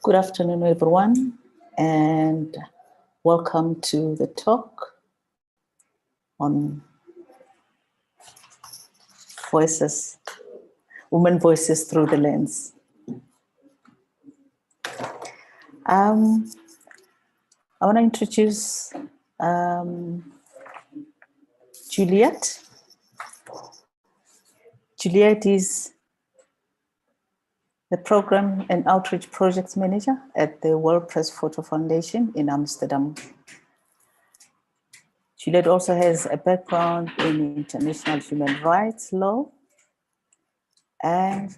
Good afternoon, everyone, and welcome to the talk on voices, women voices through the lens. I want to introduce Juliet. Juliet is the Program and Outreach Project Manager at the World Press Photo Foundation in Amsterdam. Juliet also has a background in international human rights law. And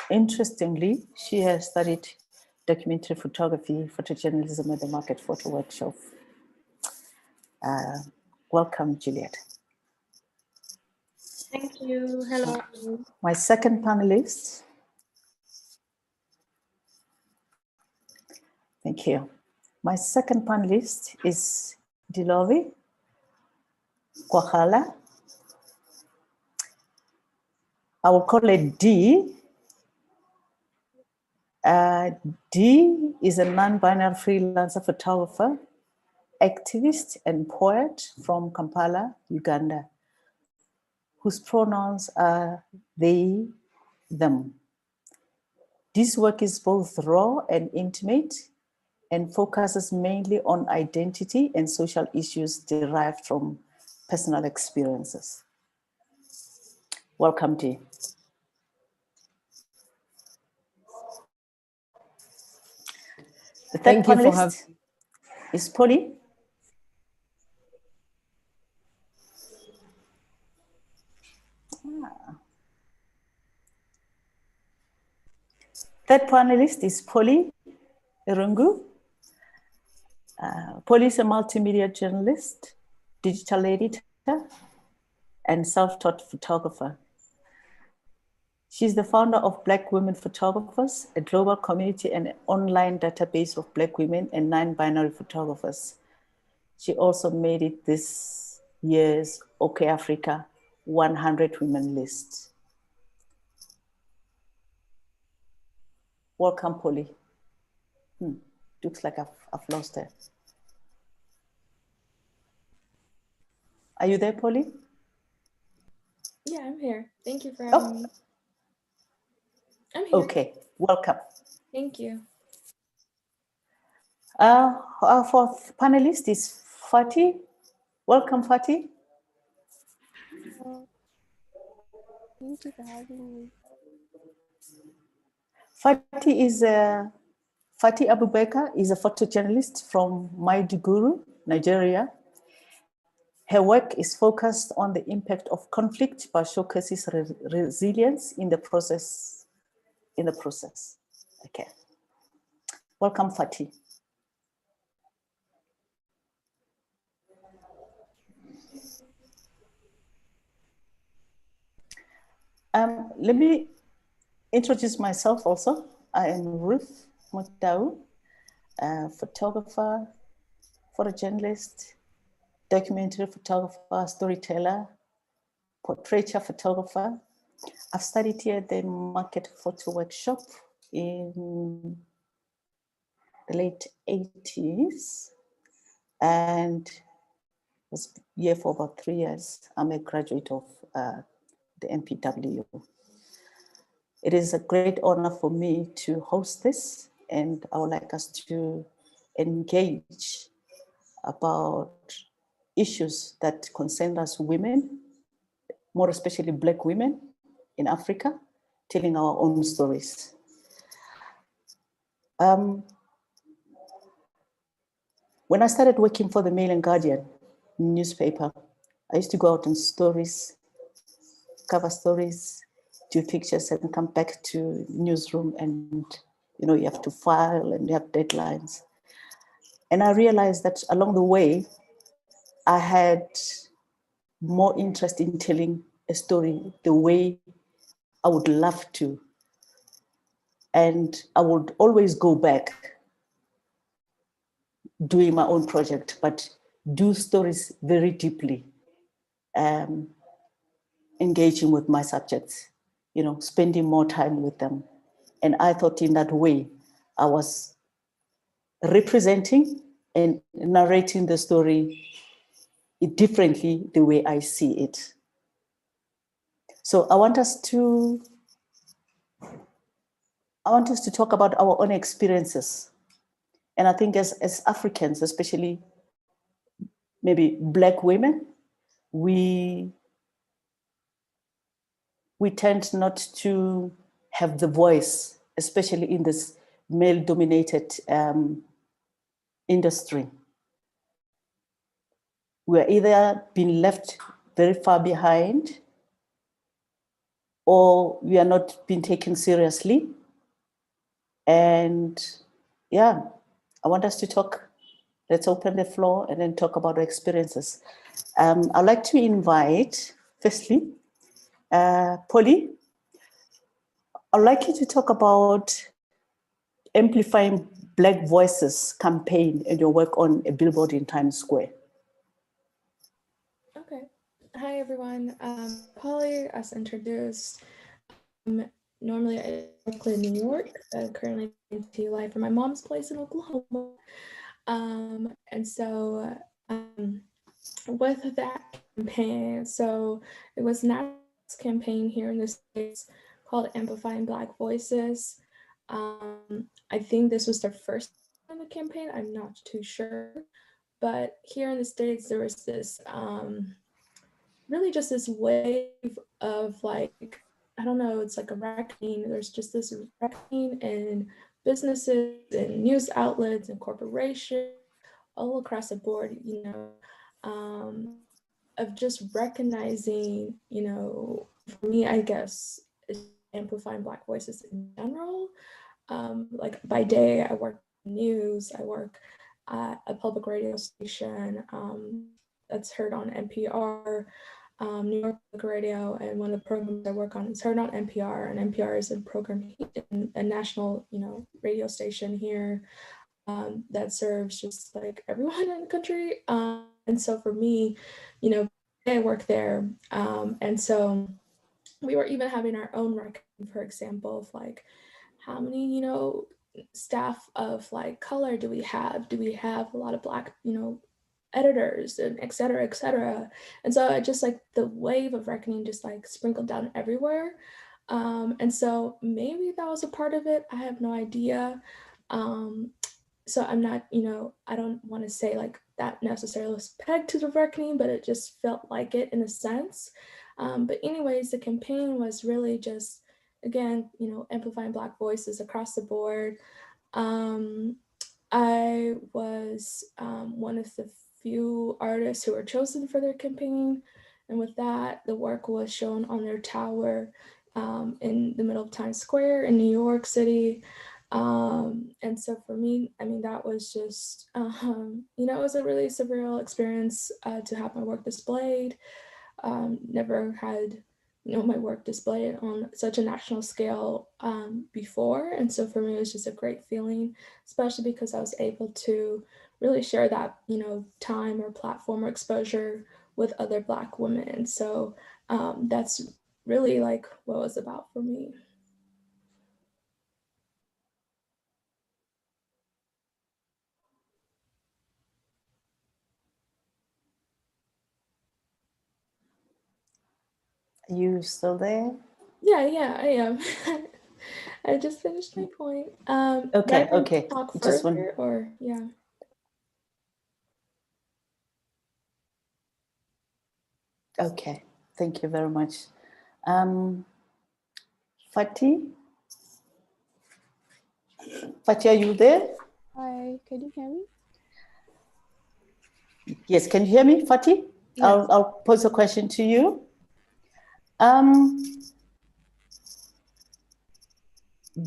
interestingly, she has studied documentary photography, photojournalism at the Market Photo Workshop. Welcome, Juliet. Thank you. Hello. My second panelist. Thank you. My second panelist is Dilovi Kwakhala. I will call it D. D is a non-binary freelancer photographer, activist, and poet from Kampala, Uganda, whose pronouns are they, them. This work is both raw and intimate and focuses mainly on identity and social issues derived from personal experiences. Welcome, Dee. The third panelist is Polly. Third panelist is Polly Irungu. Polly is a multimedia journalist, digital editor, and self-taught photographer. She's the founder of Black Women Photographers, a global community and online database of Black women and non-binary photographers. She also made it this year's OK Africa 100 Women list. Welcome, Polly. Looks like I've lost her. Are you there, Polly? Yeah, I'm here. Thank you for having me. I'm here. Okay, welcome. Thank you. Our fourth panelist is Fatih. Welcome, Fatih. Thank you for having me. Fatih Abubakar is a photojournalist from Maiduguri, Nigeria. Her work is focused on the impact of conflict, but showcases resilience in the process. Okay. Welcome, Fatih. Let me introduce myself also. I am Ruth Mcdow, photographer, photojournalist, documentary photographer, storyteller, portraiture photographer. I've studied here at the Market Photo Workshop in the late 80s and was here for about 3 years. I'm a graduate of the MPW. It is a great honor for me to host this, and I would like us to engage about issues that concern us women, more especially Black women in Africa, telling our own stories. When I started working for the Mail and Guardian newspaper, I used to go out on stories, cover stories, do pictures, and come back to newsroom, and you have to file and you have deadlines. And I realized that along the way, I had more interest in telling a story the way I would love to. And I would always go back doing my own project, but do stories very deeply, engaging with my subjects, spending more time with them. And I thought in that way, I was representing and narrating the story differently the way I see it. So I want us to talk about our own experiences. And I think as Africans, especially maybe Black women, we tend not to have the voice, especially in this male-dominated industry. We're either being left very far behind, or we are not being taken seriously. And yeah, I want us to talk. Let's open the floor and then talk about our experiences. I'd like to invite, firstly, Polly. I'd like you to talk about Amplifying Black Voices campaign and your work on a billboard in Times Square. Okay. Hi, everyone. Polly, as introduced, normally I live in Brooklyn, New York. Currently in live from my mom's place in Oklahoma. And so with that campaign, so it was national campaign here in the States called Amplifying Black Voices. I think this was their first on the campaign. I'm not too sure, but here in the States, there was this really just this wave of like, I don't know, it's like a reckoning. There's just this reckoning in businesses and news outlets and corporations all across the board, you know, of just recognizing, you know, for me, I guess, amplifying Black voices in general. Like by day, I work in news, I work at a public radio station that's heard on NPR, New York Public Radio, and one of the programs I work on is heard on NPR, and NPR is a program, a national, you know, radio station here that serves just like everyone in the country. And so for me, you know, I work there, and so we were even having our own reckoning, for example, of like how many, you know, staff of like color do we have? Do we have a lot of Black, you know, editors and et cetera, et cetera. And so I just like the wave of reckoning just like sprinkled down everywhere. And so maybe that was a part of it. I have no idea. So I'm not, you know, I don't want to say like that necessarily was pegged to the reckoning, but it just felt like it in a sense. But anyways, the campaign was really just, again, you know, amplifying Black voices across the board. I was one of the few artists who were chosen for their campaign. And with that, the work was shown on their tower in the middle of Times Square in New York City. And so for me, I mean, that was just, you know, it was a really surreal experience to have my work displayed. Never had, you know, my work displayed on such a national scale before. And so for me, it was just a great feeling, especially because I was able to really share that, you know, time or platform or exposure with other Black women. So that's really like what it was about for me. Are you still there? Yeah, I am. I just finished my point. Okay, I okay. talk Just one. further, or yeah. Okay, thank you very much. Fati? Fati, are you there? Hi, can you hear me? Yes, can you hear me, Fati? Yes. I'll pose a question to you.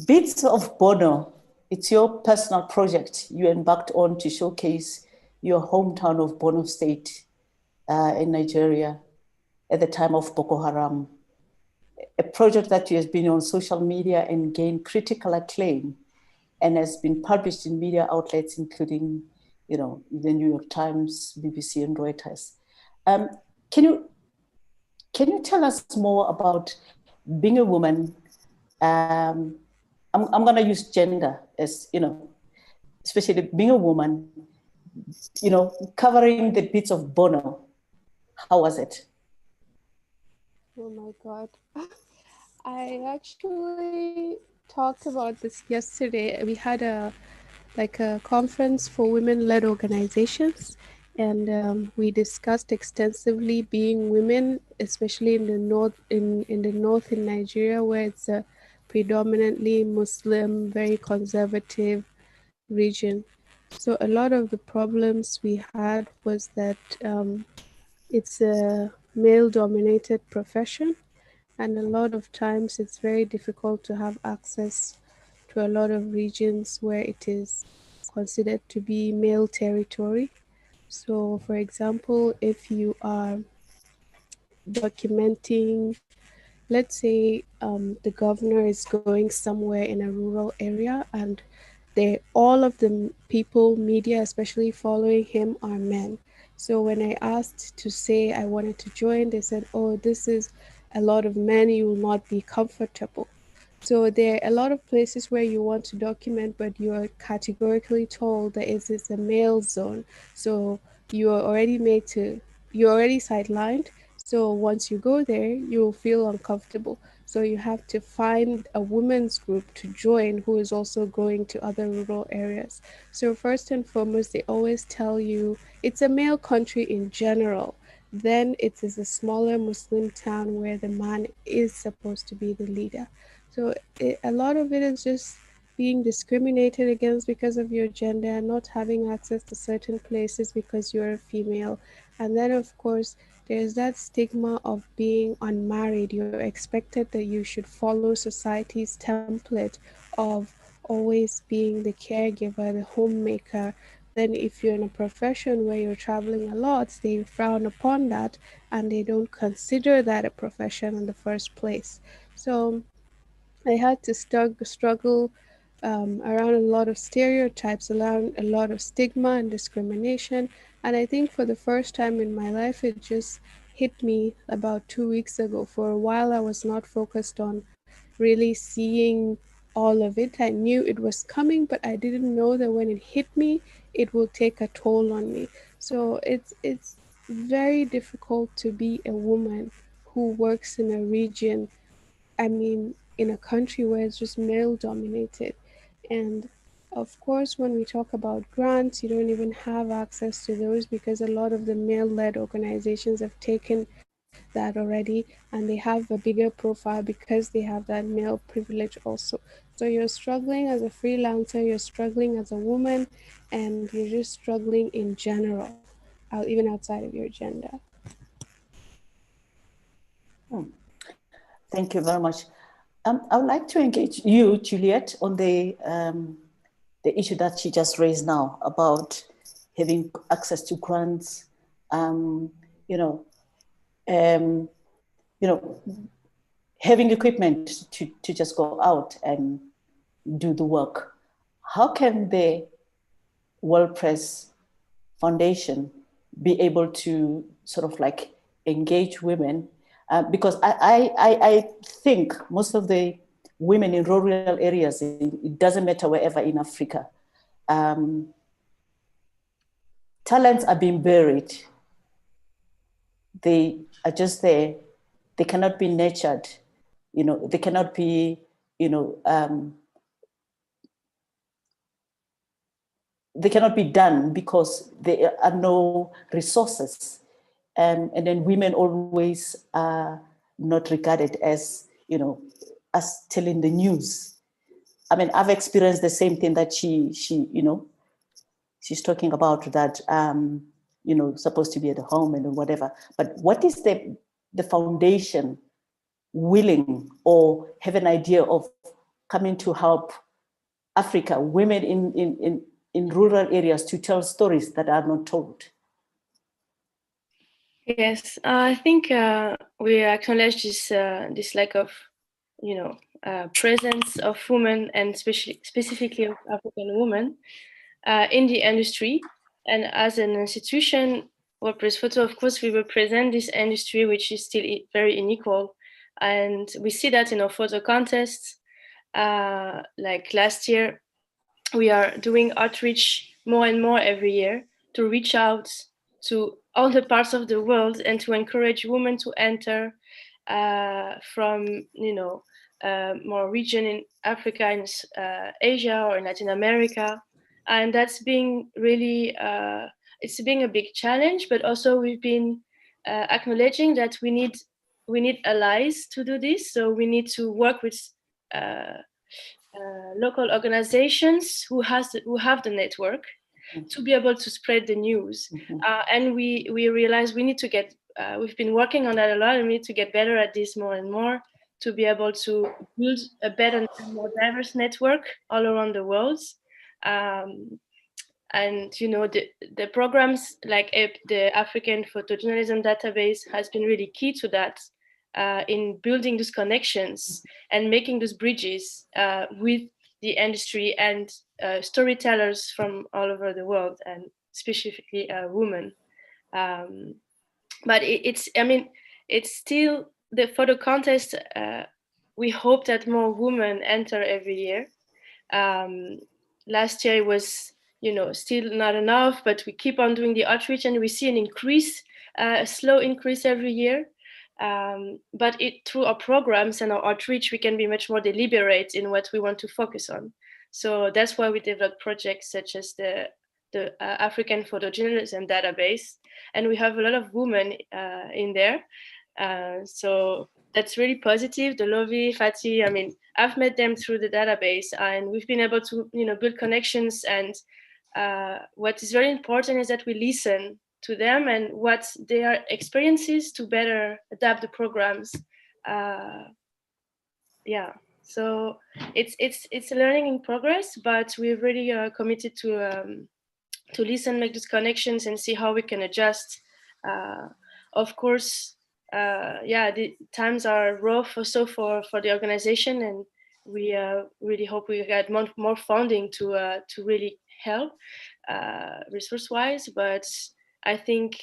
Bits of Bono, it's your personal project you embarked on to showcase your hometown of Borno State in Nigeria at the time of Boko Haram, a project that has been on social media and gained critical acclaim and has been published in media outlets, including, you know, the New York Times, BBC, and Reuters. Can you tell us more about being a woman? I'm going to use gender as, especially being a woman, covering the bits of Bono. How was it? Oh my God. I actually talked about this yesterday. We had a conference for women-led organizations, and we discussed extensively being women, especially in the north in Nigeria, where it's a predominantly Muslim, very conservative region. So a lot of the problems we had was that it's a male-dominated profession, and a lot of times it's very difficult to have access to a lot of regions where it is considered to be male territory. So, for example, if you are documenting, let's say the governor is going somewhere in a rural area, and all of the people, media especially, following him are men. So when I asked to say I wanted to join, they said, oh, this is a lot of men, you will not be comfortable. So there are a lot of places where you want to document, but you are categorically told that it is a male zone. So you are already you're already sidelined. So once you go there, you'll feel uncomfortable. So you have to find a women's group to join who is also going to other rural areas. So first and foremost, they always tell you it's a male country in general. Then it is a smaller Muslim town where the man is supposed to be the leader. So a lot of it is just being discriminated against because of your gender, not having access to certain places because you're a female. And then, of course, there's that stigma of being unmarried. You're expected that you should follow society's template of always being the caregiver, the homemaker. Then, if you're in a profession where you're traveling a lot, they frown upon that and they don't consider that a profession in the first place. So, I had to struggle around a lot of stereotypes, around a lot of stigma and discrimination. And I think for the first time in my life, it just hit me about 2 weeks ago. For a while, I was not focused on really seeing all of it. I knew it was coming, but I didn't know that when it hit me, it will take a toll on me. So it's very difficult to be a woman who works in a region, I mean, in a country where it's just male dominated. And of course, when we talk about grants, you don't even have access to those because a lot of the male led organizations have taken that already and they have a bigger profile because they have that male privilege also. So you're struggling as a freelancer, you're struggling as a woman, and you're just struggling in general, even outside of your gender. Thank you very much. I would like to engage you, Juliet, on the issue that she just raised now about having access to grants, having equipment to just go out and do the work. How can the World Press Foundation be able to sort of like engage women? Because I think most of the women in rural areas, it doesn't matter wherever in Africa, talents are being buried. They are just there. They cannot be nurtured. They cannot be, they cannot be done because there are no resources. And then women always are not regarded as, as telling the news. I mean, I've experienced the same thing that she's talking about, that, supposed to be at home and whatever. But what is the foundation willing or have an idea of coming to help Africa, women in rural areas to tell stories that are not told? Yes, I think we acknowledge this lack of, presence of women, and specifically of African women in the industry. And as an institution, WordPress Photo, of course, we represent this industry, which is still very unequal. And we see that in our photo contests. Like last year, we are doing outreach more and more every year to reach out to all the parts of the world and to encourage women to enter from, more region in Africa, in Asia, or in Latin America. And that's being really, it's being a big challenge, but also we've been acknowledging that we need allies to do this. So we need to work with local organizations who have the network to be able to spread the news. And we realize we need to get, we've been working on that a lot, and we need to get better at this more and more to be able to build a better and more diverse network all around the world. And the programs like the African Photojournalism Database has been really key to that, in building those connections and making those bridges with the industry and storytellers from all over the world, and specifically women. But it's still the photo contest. We hope that more women enter every year. Last year it was, still not enough, but we keep on doing the outreach, and we see an increase, a slow increase every year. But through our programs and our outreach, we can be much more deliberate in what we want to focus on. So that's why we develop projects such as the African Photojournalism Database, and we have a lot of women in there. So that's really positive. The Lovi, Fatih, I've met them through the database, and we've been able to, build connections. And what is very important is that we listen to them and what their experiences to better adapt the programs. So it's a learning in progress, but we're really committed to listen, make those connections, and see how we can adjust. Of course, the times are rough also for the organization, and we really hope we get more funding to really help resource-wise. But I think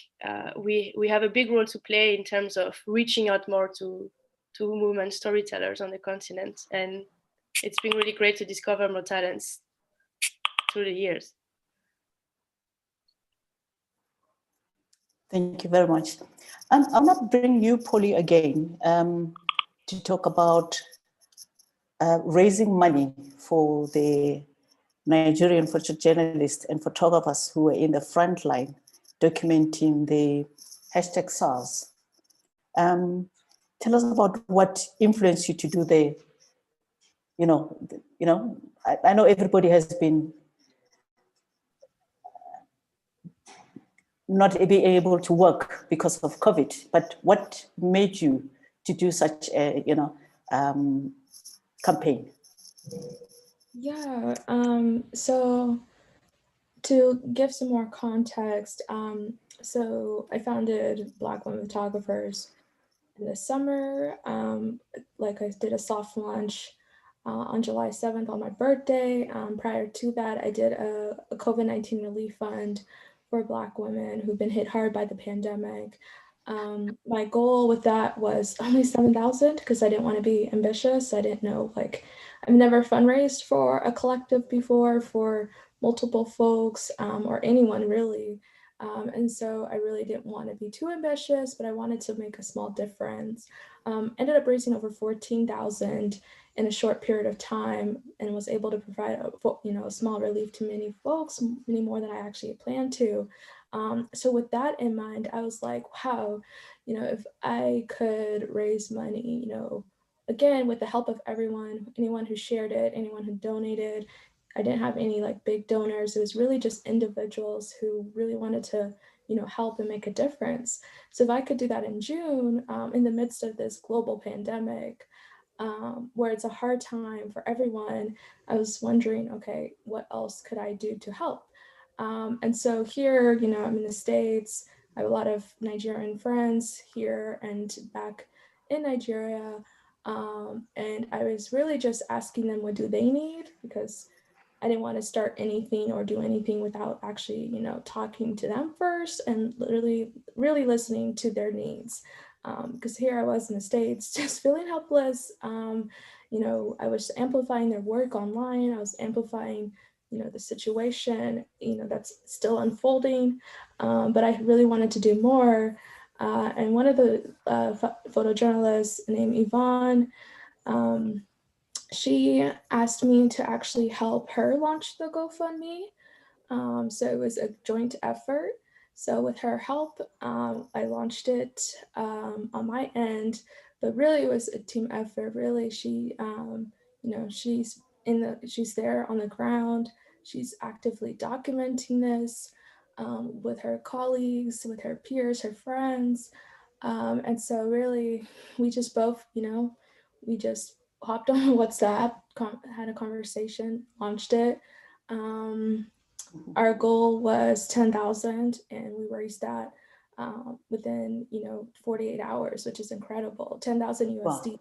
we have a big role to play in terms of reaching out more to women storytellers on the continent, and it's been really great to discover more talents through the years. Thank you very much. I'm going to bring you, Polly, again to talk about raising money for the Nigerian photojournalists and photographers who were in the front line documenting the #SARS. Tell us about what influenced you to do the, I know everybody has been not being able to work because of COVID, but what made you to do such a, campaign? Yeah, so to give some more context, so I founded Black Women Photographers in the summer. Like I did a soft launch on July 7th on my birthday. Prior to that, I did a COVID-19 relief fund for Black women who've been hit hard by the pandemic. My goal with that was only 7,000 because I didn't want to be ambitious. I didn't know, I've never fundraised for a collective before, for multiple folks or anyone really. And so I really didn't want to be too ambitious, but I wanted to make a small difference. Ended up raising over 14,000 in a short period of time, and was able to provide a small relief to many folks, many more than I actually planned to. So with that in mind, I was like, wow, if I could raise money, again, with the help of everyone, anyone who shared it, anyone who donated. I didn't have any big donors. It was really just individuals who really wanted to, help and make a difference. So if I could do that in June, in the midst of this global pandemic, where it's a hard time for everyone, I was wondering, okay, what else could I do to help? And so here, I'm in the States. I have a lot of Nigerian friends here and back in Nigeria. And I was really just asking them, what do they need? Because I didn't want to start anything or do anything without actually, talking to them first and literally really listening to their needs. Because here I was in the States just feeling helpless. I was amplifying their work online. I was amplifying the situation, that's still unfolding. But I really wanted to do more. And one of the photojournalists named Yvonne, she asked me to actually help her launch the GoFundMe. So it was a joint effort. So with her help, I launched it on my end, but really it was a team effort. Really, she, she's there on the ground. She's actively documenting this with her colleagues, with her peers, her friends. And so really, we just both, we just hopped on WhatsApp, had a conversation, launched it. Our goal was 10,000 and we raised that within 48 hours, which is incredible. 10,000 USD. Wow.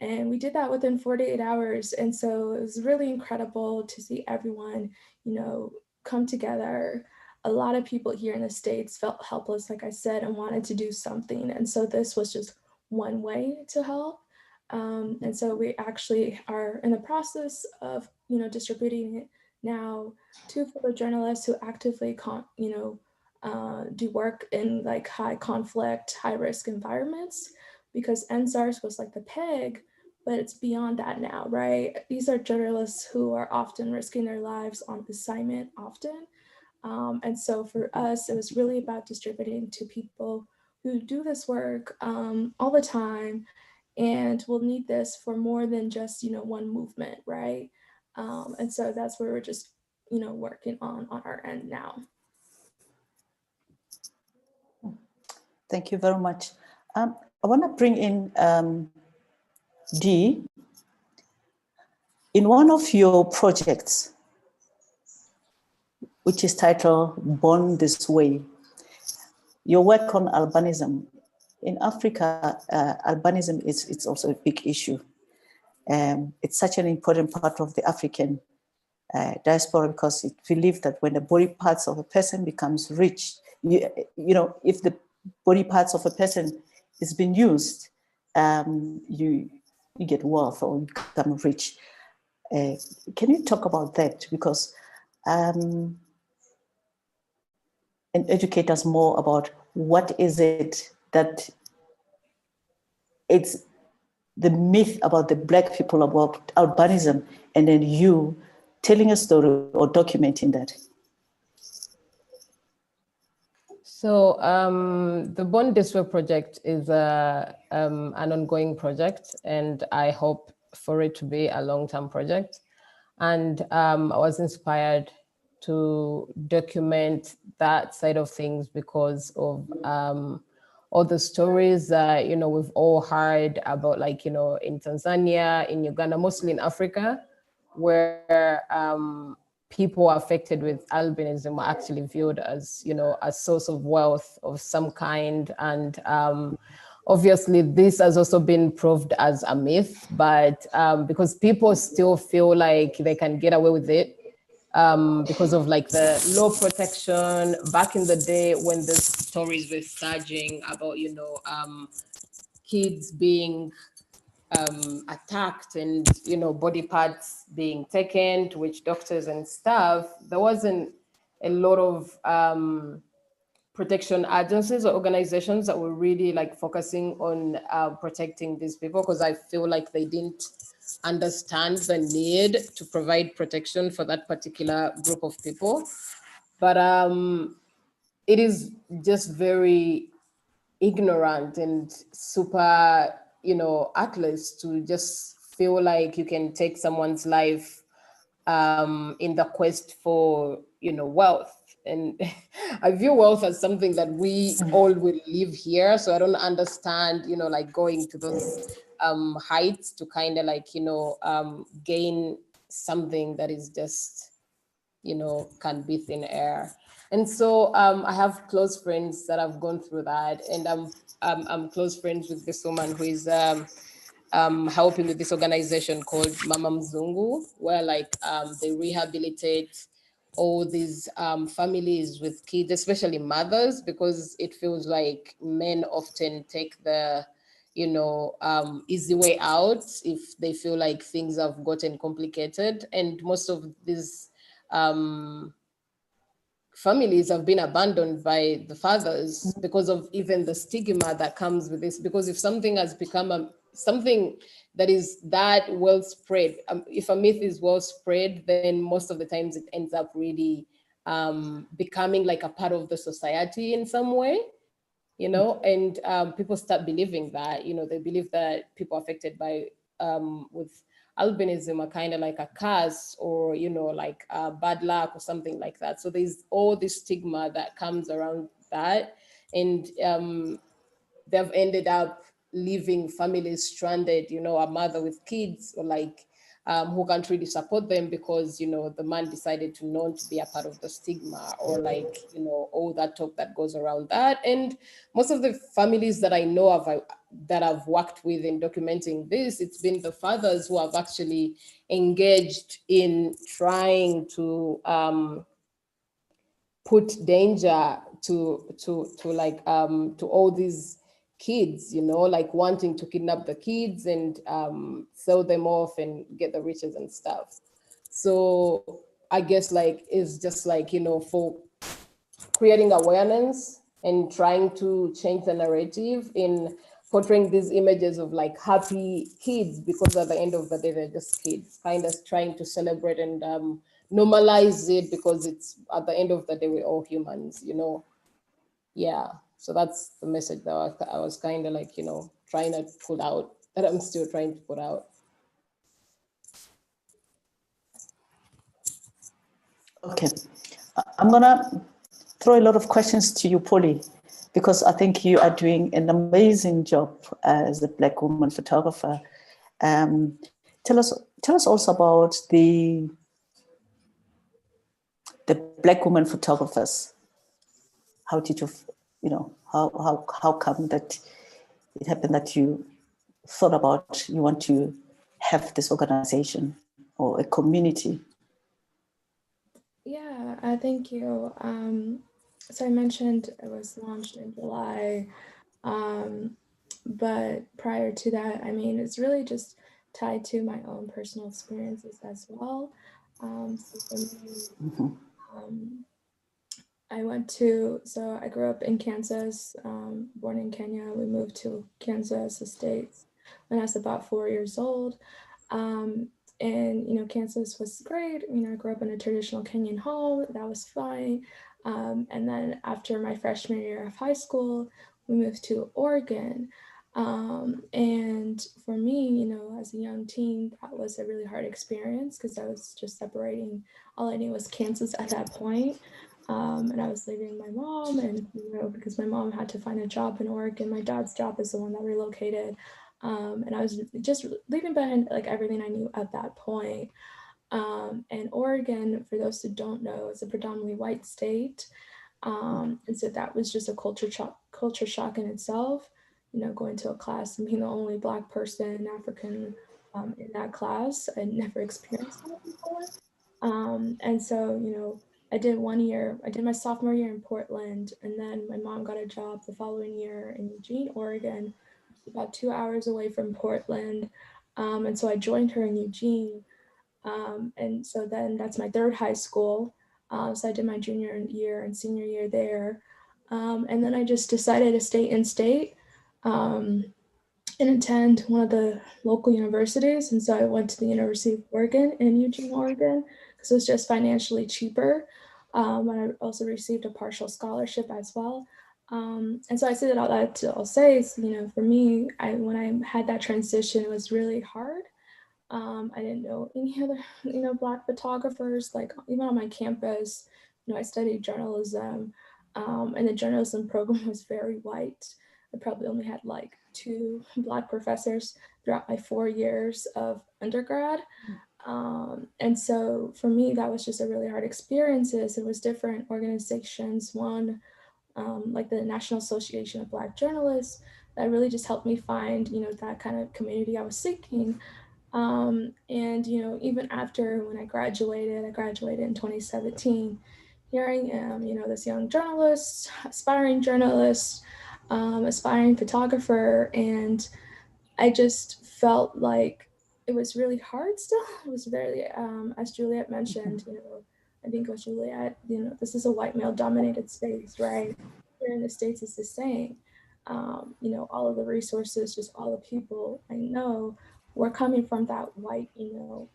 And we did that within 48 hours. And so it was really incredible to see everyone, come together. A lot of people here in the States felt helpless, like I said, and wanted to do something. And so this was just one way to help. And so we actually are in the process of, distributing it now to photojournalists who actively, do work in like high conflict, high risk environments, because NSARS was like the peg, but it's beyond that now, right? These are journalists who are often risking their lives on assignment often. And so for us, it was really about distributing to people who do this work all the time and will need this for more than just, one movement, right? And so that's where we're just, working on our end now. Thank you very much. I want to bring in Dee. In one of your projects, which is titled Born This Way, your work on albinism. In Africa, albinism it's also a big issue. It's such an important part of the African diaspora because it believes that when the body parts of a person becomes rich, if the body parts of a person is being used, you get wealth or you become rich. Can you talk about that? Because and educate us more about what is it that it's the myth about the Black people about albinism, and then you telling a story or documenting that. So the Born This Way project is an ongoing project, and I hope for it to be a long-term project. And I was inspired to document that side of things because of all the stories that, we've all heard about, like, in Tanzania, in Uganda, mostly in Africa, where people affected with albinism are actually viewed as, a source of wealth of some kind. And obviously, this has also been proved as a myth, but because people still feel like they can get away with it because of like the law protection back in the day when the stories were surging about, kids being attacked and, body parts being taken to witch doctors and stuff. There wasn't a lot of protection agencies or organizations that were really like focusing on protecting these people, because I feel like they didn't understand the need to provide protection for that particular group of people. But it is just very ignorant and super, heartless to just feel like you can take someone's life in the quest for, wealth. And I view wealth as something that we all will live here. So I don't understand, like going to those heights to kind of like, gain something that is just, can be thin air. And so I have close friends that have gone through that. And I'm close friends with this woman who is helping with this organization called Mama Mzungu, where like they rehabilitate all these families with kids, especially mothers, because it feels like men often take the, easy way out if they feel like things have gotten complicated. And most of these families have been abandoned by the fathers because of even the stigma that comes with this. Because if something has become something that is that well spread, if a myth is well spread, then most of the times it ends up really becoming like a part of the society in some way, you know, and people start believing that, you know, they believe that people affected by with albinism are kind of like a curse, or, you know, like bad luck or something like that. So there's all this stigma that comes around that, and they've ended up leaving families stranded, you know, a mother with kids, or like who can't really support them because, you know, the man decided to not be a part of the stigma, or like, you know, all that talk that goes around that. And most of the families that I know of, that I've worked with in documenting this, it's been the fathers who have actually engaged in trying to put danger to like to all these kids, you know, like wanting to kidnap the kids and sell them off and get the riches and stuff. So I guess like it's just like, you know, for creating awareness and trying to change the narrative in portraying these images of like happy kids, because at the end of the day they're just kids, kind of trying to celebrate and normalize it, because it's at the end of the day we're all humans, you know. Yeah, so that's the message that I was kind of like, you know, trying to put out, that I'm still trying to put out. Okay, I'm gonna throw a lot of questions to you, Polly, because I think you are doing an amazing job as a Black woman photographer. Tell us also about the Black woman photographers. How did you, you know, how come that it happened that you thought about you want to have this organization or a community? Yeah, thank you. So I mentioned it was launched in July, but prior to that, I mean, it's really just tied to my own personal experiences as well. So for me, I grew up in Kansas, born in Kenya. We moved to Kansas, the States, when I was about 4 years old. And, you know, Kansas was great. You know, I grew up in a traditional Kenyan home. That was fine. And then after my freshman year of high school, we moved to Oregon. And for me, you know, as a young teen, that was a really hard experience because I was just separating. All I knew was Kansas at that point. And I was leaving my mom, and, you know, because my mom had to find a job in Oregon, my dad's job is the one that relocated. And I was just leaving behind like everything I knew at that point. And Oregon, for those who don't know, is a predominantly white state. And so that was just a culture shock in itself, you know, going to a class and being the only Black person, African, in that class. I'd never experienced that before. And so, you know, I did my sophomore year in Portland, and then my mom got a job the following year in Eugene, Oregon, about 2 hours away from Portland. And so I joined her in Eugene. And so then that's my third high school. So I did my junior year and senior year there. And then I just decided to stay in state and attend one of the local universities. And so I went to the University of Oregon in Eugene, Oregon, because it was just financially cheaper. And I also received a partial scholarship as well. And so I say that all that to say is, you know, for me, when I had that transition, it was really hard. I didn't know any other, you know, Black photographers, like even on my campus. You know, I studied journalism, and the journalism program was very white. I probably only had like 2 Black professors throughout my 4 years of undergrad. And so for me, that was just a really hard experience. It was different organizations. One, like the National Association of Black Journalists, that really just helped me find, you know, that kind of community I was seeking. And, you know, even after when I graduated in 2017, here I am, you know, this young journalist, aspiring journalist, aspiring photographer. And I just felt like it was really hard still. It was very, as Juliet mentioned, you know, I think with Juliet, this is a white male dominated space, right? Here in the States, it's the same. All of the resources, just all the people I know, we're coming from that white,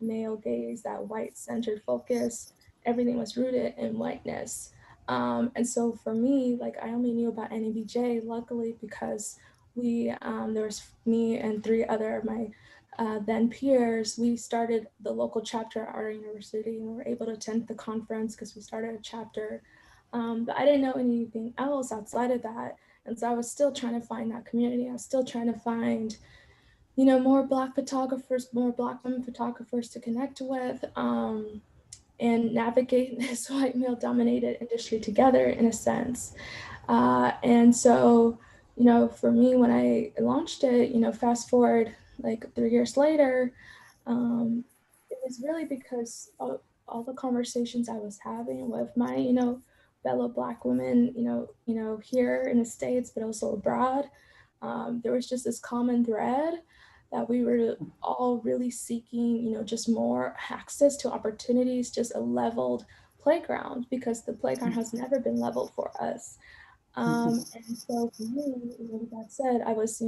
male gaze, that white centered focus. Everything was rooted in whiteness. And so for me, like, I only knew about NEBJ, luckily, because there was me and 3 other of my then peers. We started the local chapter at our university, and we were able to attend the conference because we started a chapter. But I didn't know anything else outside of that. And so I was still trying to find that community. I was still trying to find, more Black photographers, more Black women photographers to connect with, and navigate this white male dominated industry together in a sense. And so, for me, when I launched it, fast forward like 3 years later, it was really because of all the conversations I was having with my, fellow Black women, here in the States, but also abroad. There was just this common thread that we were all really seeking, just more access to opportunities, just a leveled playground, because the playground has never been leveled for us. And so for me, with that said, I was,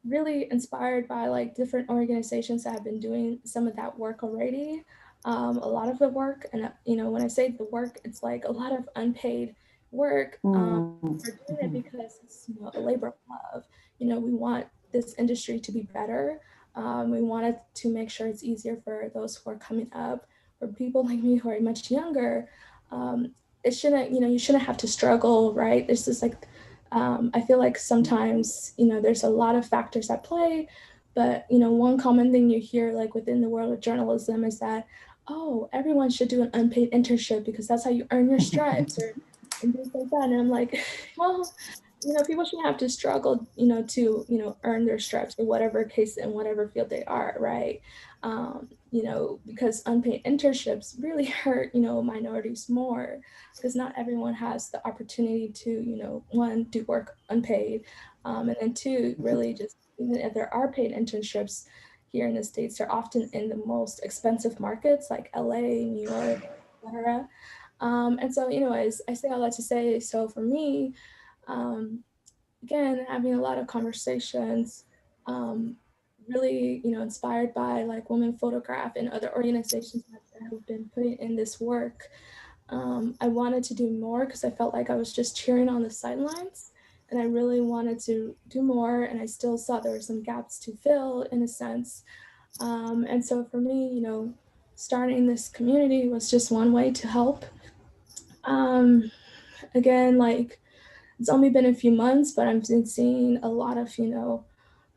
really inspired by like different organizations that have been doing some of that work already. A lot of the work, and when I say the work, it's like a lot of unpaid work. We're doing it because it's a labor of love. We want this industry to be better. We wanted to make sure it's easier for those who are coming up, for people like me who are much younger. It shouldn't, you shouldn't have to struggle, right? There's this like, I feel like sometimes, there's a lot of factors at play, but, one common thing you hear like within the world of journalism is that, oh, everyone should do an unpaid internship because that's how you earn your stripes and things like that. And I'm like, well, people shouldn't have to struggle, to, earn their stripes or whatever case in whatever field they are, right? Because unpaid internships really hurt, minorities more, because not everyone has the opportunity to, 1, do work unpaid, and then 2, really just, even if there are paid internships here in the States, they're often in the most expensive markets like LA, New York, etc. And so, anyways, I say all that to say, so for me, again, having a lot of conversations, really, inspired by like Women Photograph and other organizations that have been putting in this work. I wanted to do more because I felt like I was just cheering on the sidelines, and I really wanted to do more, and I still saw there were some gaps to fill in a sense. And so for me, starting this community was just one way to help. Again, like, it's only been a few months, but I've been seeing a lot of,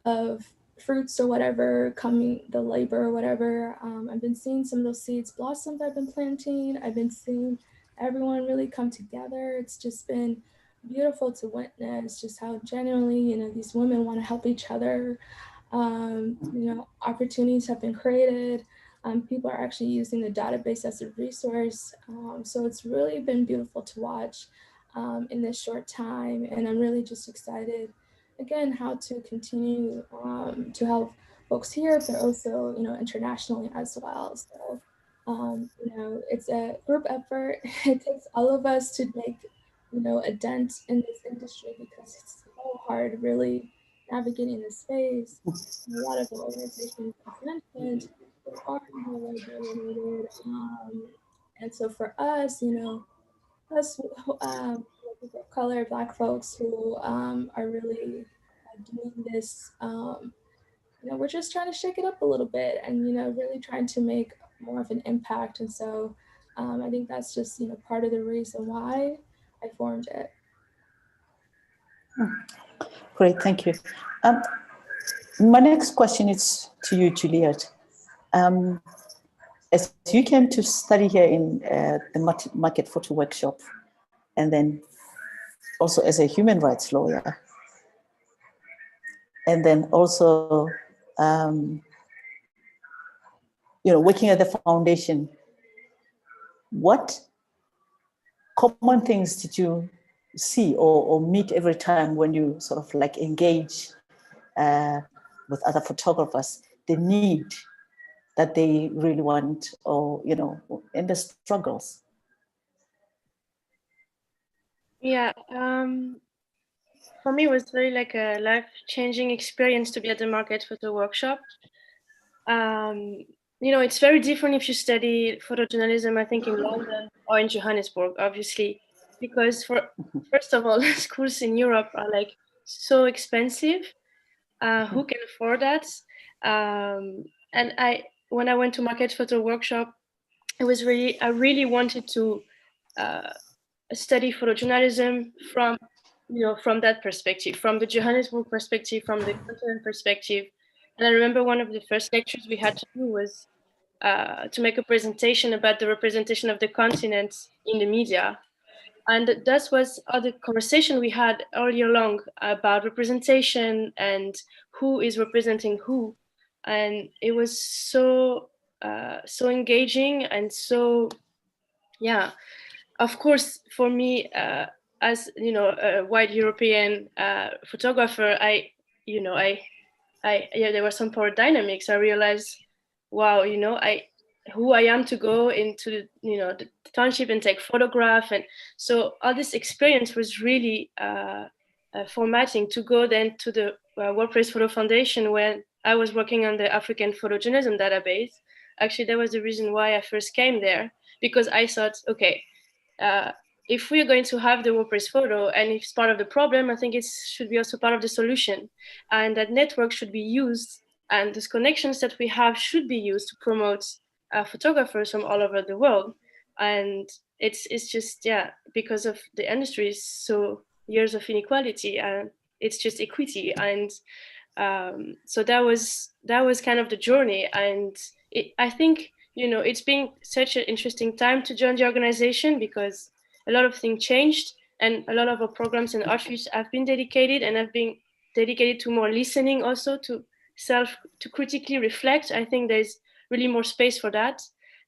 of fruits or whatever coming, the labor or whatever. I've been seeing some of those seeds blossom that I've been planting. I've been seeing everyone really come together. It's just been beautiful to witness just how genuinely, these women want to help each other. Opportunities have been created. People are actually using the database as a resource. So it's really been beautiful to watch in this short time. And I'm really just excited, again, how to continue to help folks here, but also, internationally as well. So, it's a group effort. It takes all of us to make, a dent in this industry because it's so hard really navigating this space. A lot of the organizations as mentioned are, labor related. And so for us, us people of color, Black folks who are really doing this, we're just trying to shake it up a little bit and, really trying to make more of an impact. And so I think that's just, part of the reason why I formed it. Great, thank you. My next question is to you, Juliet. As you came to study here in the Market Photo Workshop, and then also as a human rights lawyer, and then also, working at the foundation, what common things did you see or meet every time when you sort of like engage with other photographers, the need that they really want, or, and the struggles? Yeah, for me, it was very like a life-changing experience to be at the market photo workshop. You know, it's very different if you study photojournalism, I think, in London or in Johannesburg, obviously, because first of all, schools in Europe are like so expensive. Who can afford that? And when I went to market photo workshop, I really wanted to uh, study photojournalism from, from that perspective, from the Johannesburg perspective, from the continent perspective. And I remember one of the first lectures we had to do was to make a presentation about the representation of the continent in the media. And that was other conversation we had earlier along about representation and who is representing who. And it was so engaging and so, yeah, of course, for me, as you know, a white European photographer, yeah, there were some power dynamics. I realized, wow, who I am to go into, the township and take photograph, and so all this experience was really formatting to go then to the WordPress Photo Foundation when I was working on the African photojournalism database. Actually, that was the reason why I first came there, because I thought, okay, uh, if we're going to have the WordPress photo and it's part of the problem, I think it should be also part of the solution. And that network should be used, and those connections that we have should be used to promote photographers from all over the world. And it's just, yeah, because of the industry, so years of inequality, and it's just equity. And so that was kind of the journey. And I think, it's been such an interesting time to join the organization, because a lot of things changed, and a lot of our programs and outreach have been dedicated, and have been dedicated to more listening, also to critically reflect. I think there's really more space for that,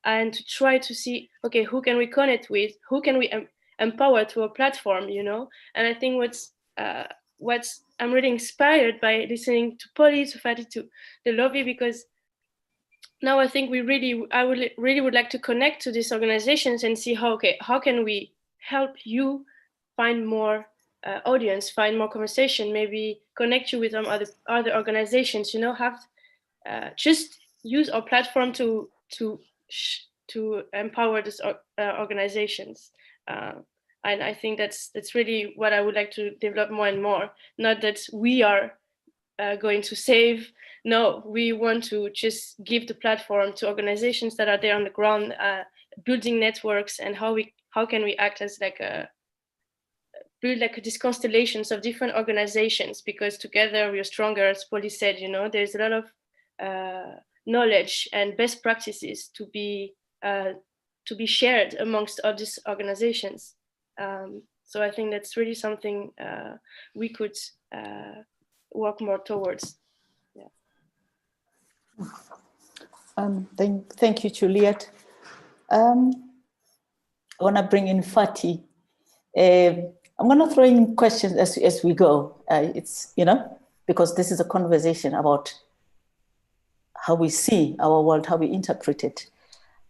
and to try to see, okay, who can we connect with, who can we empower through a platform. And I think what's I'm really inspired by listening to Polly, to Fatty, to the lobby, because now I think I would really would like to connect to these organizations and see how can we help you find more audience, find more conversation, maybe connect you with some other organizations. Have just use our platform to empower these organizations. Uh, and I think that's really what I would like to develop more and more. Not that we are going to save. No, we want to just give the platform to organizations that are there on the ground, building networks, and how can we act as build like these constellations of different organizations, because together we are stronger, as Polly said. There's a lot of knowledge and best practices to be shared amongst all these organizations. So I think that's really something we could work more towards. Thank you, Juliet. I want to bring in Fatih. I'm going to throw in questions as we go. It's, because this is a conversation about how we see our world, how we interpret it.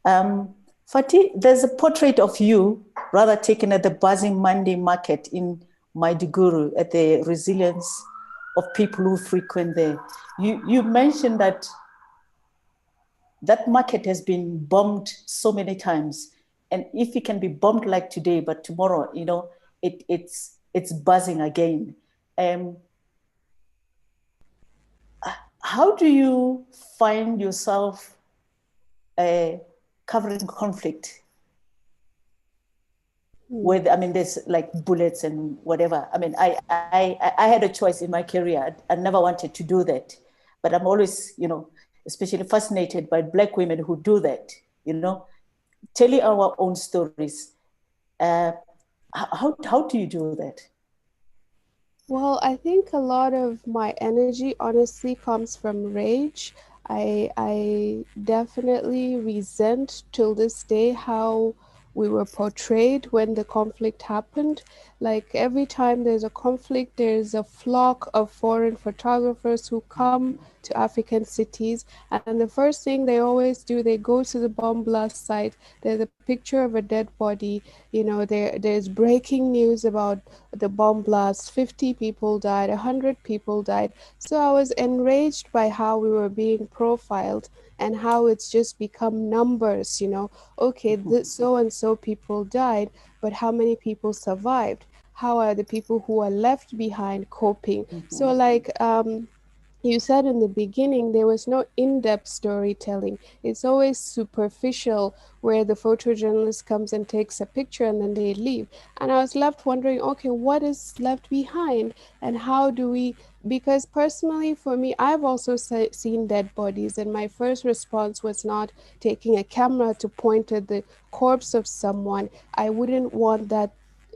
Fatih, there's a portrait of you, rather taken at the buzzing Monday market in Maiduguri, at the resilience of people who frequent there. You mentioned that market has been bombed so many times. And if it can be bombed like today, but tomorrow, it's buzzing again. How do you find yourself covering conflict? With, there's like bullets and whatever. I had a choice in my career. I never wanted to do that, but I'm always, especially fascinated by Black women who do that, telling our own stories. How do you do that? Well, I think a lot of my energy honestly comes from rage. I definitely resent till this day how we were portrayed when the conflict happened. Like every time there's a conflict, there's a flock of foreign photographers who come to African cities, and the first thing they always do, they go to the bomb blast site. There's a picture of a dead body. There's breaking news about the bomb blast. 50 people died, 100 people died. So I was enraged by how we were being profiled and how it's just become numbers. Okay, this so and so people died, but how many people survived? How are the people who are left behind coping? So, like, you said in the beginning, there was no in-depth storytelling. It's always superficial, where the photojournalist comes and takes a picture and then they leave. And I was left wondering, okay, what is left behind, and how do we? Because personally, for me, I've also seen dead bodies, and my first response was not taking a camera to point at the corpse of someone. I wouldn't want that.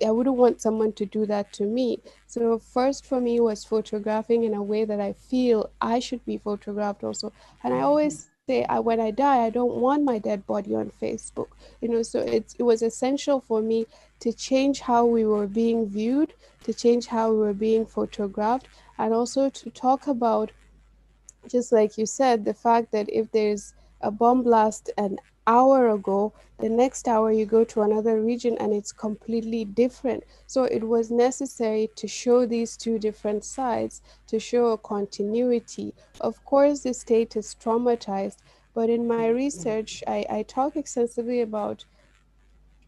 I wouldn't want someone to do that to me. So first for me was photographing in a way that I feel I should be photographed also. And I always say, when I die, I don't want my dead body on Facebook. So it was essential for me to change how we were being viewed, to change how we were being photographed, and also to talk about, just like you said, the fact that if there's a bomb blast an hour ago, the next hour you go to another region and it's completely different. So it was necessary to show these two different sides, to show a continuity. Of course, the state is traumatized, but in my research, I talk extensively about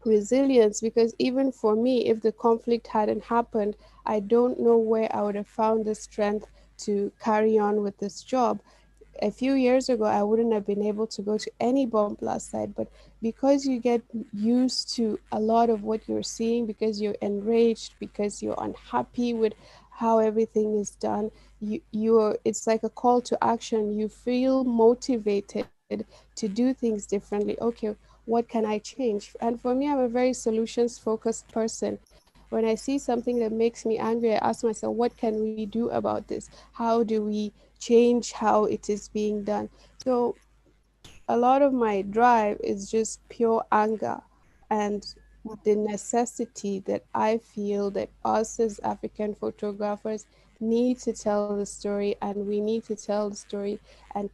resilience, because even for me, if the conflict hadn't happened, I don't know where I would have found the strength to carry on with this job. A few years ago, I wouldn't have been able to go to any bomb blast site, but because you get used to a lot of what you're seeing, because you're enraged, because you're unhappy with how everything is done, it's like a call to action. You feel motivated to do things differently. Okay, what can I change? And for me, I'm a very solutions focused person. When I see something that makes me angry, I ask myself, what can we do about this? How do we change how it is being done? So a lot of my drive is just pure anger, and the necessity that I feel that us as African photographers need to tell the story, and we need to tell the story and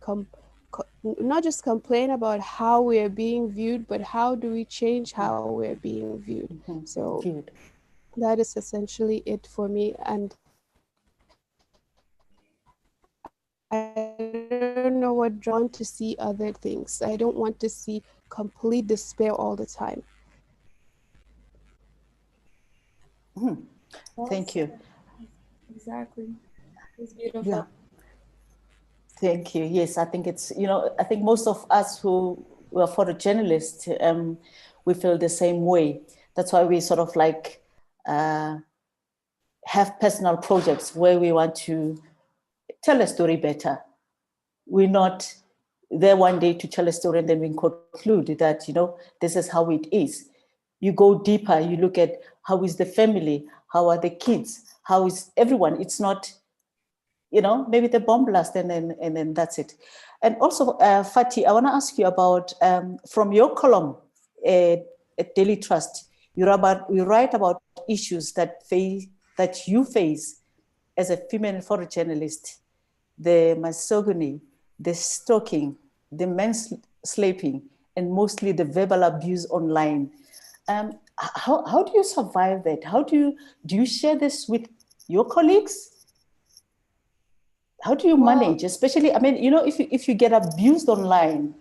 not just complain about how we are being viewed, but how do we change how we're being viewed. So that is essentially it for me. And I don't know what drawn to see other things. I don't want to see complete despair all the time. Thank you. Exactly. It's beautiful. Yeah. Thank you. Yes, I think I think most of us who were photojournalists, we feel the same way. That's why we sort of like have personal projects where we want to tell a story better. We're not there one day to tell a story and then we conclude that, this is how it is. You go deeper, you look at how is the family, how are the kids, how is everyone. It's not, maybe the bomb blast and then that's it. And also, Fatih, I want to ask you about, from your column at Daily Trust, you write about issues that you face as a female photojournalist: the misogyny, the stalking, the mansplaining, and mostly the verbal abuse online. How do you survive that? How do you share this with your colleagues? How do you manage, especially, I mean, if you get abused online,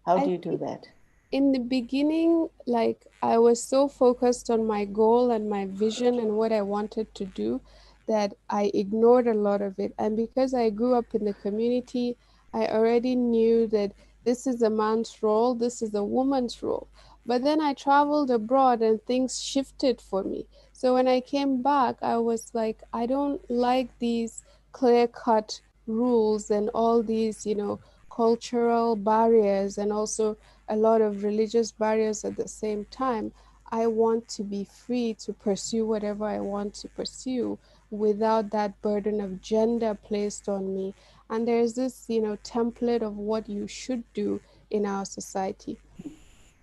how do you do that? In the beginning, like, I was so focused on my goal and my vision and what I wanted to do that I ignored a lot of it. And because I grew up in the community, I already knew that this is a man's role, this is a woman's role. But then I traveled abroad and things shifted for me. So when I came back, I was like, I don't like these clear cut rules and all these, cultural barriers, and also a lot of religious barriers at the same time. I want to be free to pursue whatever I want to pursue without that burden of gender placed on me. And there's this, template of what you should do in our society.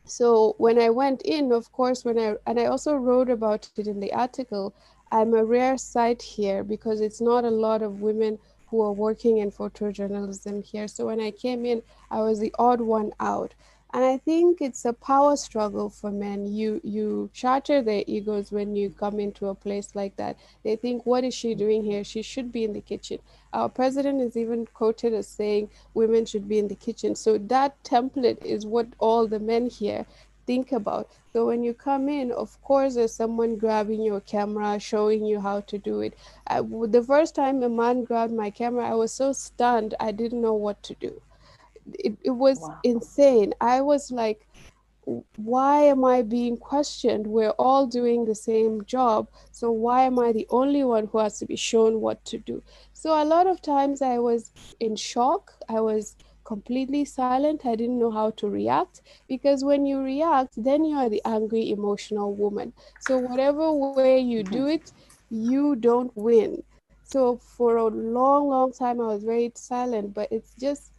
So when I went in, of course, and I also wrote about it in the article, I'm a rare sight here because it's not a lot of women who are working in photojournalism here. So when I came in, I was the odd one out. And I think it's a power struggle for men. You shatter their egos when you come into a place like that. They think, what is she doing here? She should be in the kitchen. Our president is even quoted as saying women should be in the kitchen. So that template is what all the men here think about. So when you come in, of course, there's someone grabbing your camera, showing you how to do it. The first time a man grabbed my camera, I was so stunned, I didn't know what to do. It was Wow. insane. I was like, why am I being questioned? We're all doing the same job. So why am I the only one who has to be shown what to do? So a lot of times I was in shock. I was completely silent. I didn't know how to react because when you react, then you are the angry, emotional woman. So whatever way you do it, you don't win. So for a long, long time, I was very silent, but it's just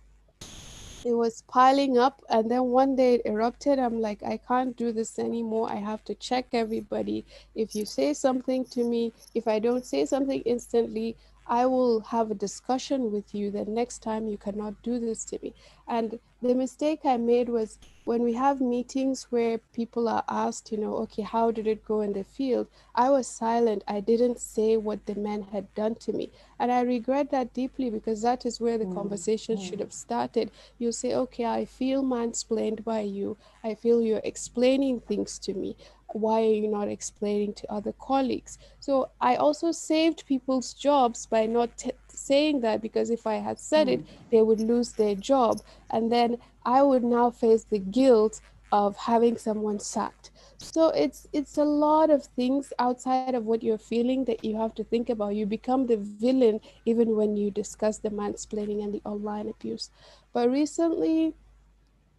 it was piling up, and then one day it erupted. I'm like, I can't do this anymore. I have to check everybody. If you say something to me, if I don't say something instantly, I will have a discussion with you. The next time you cannot do this to me. And the mistake I made was when we have meetings where people are asked, okay, how did it go in the field? I was silent. I didn't say what the men had done to me. And I regret that deeply because that is where the conversation should have started. You say, okay, I feel mansplained by you. I feel you're explaining things to me. Why are you not explaining to other colleagues? So I also saved people's jobs by not saying that, because if I had said it, they would lose their job. And then I would now face the guilt of having someone sacked. So it's a lot of things outside of what you're feeling that you have to think about. You become the villain even when you discuss the mansplaining and the online abuse. But recently,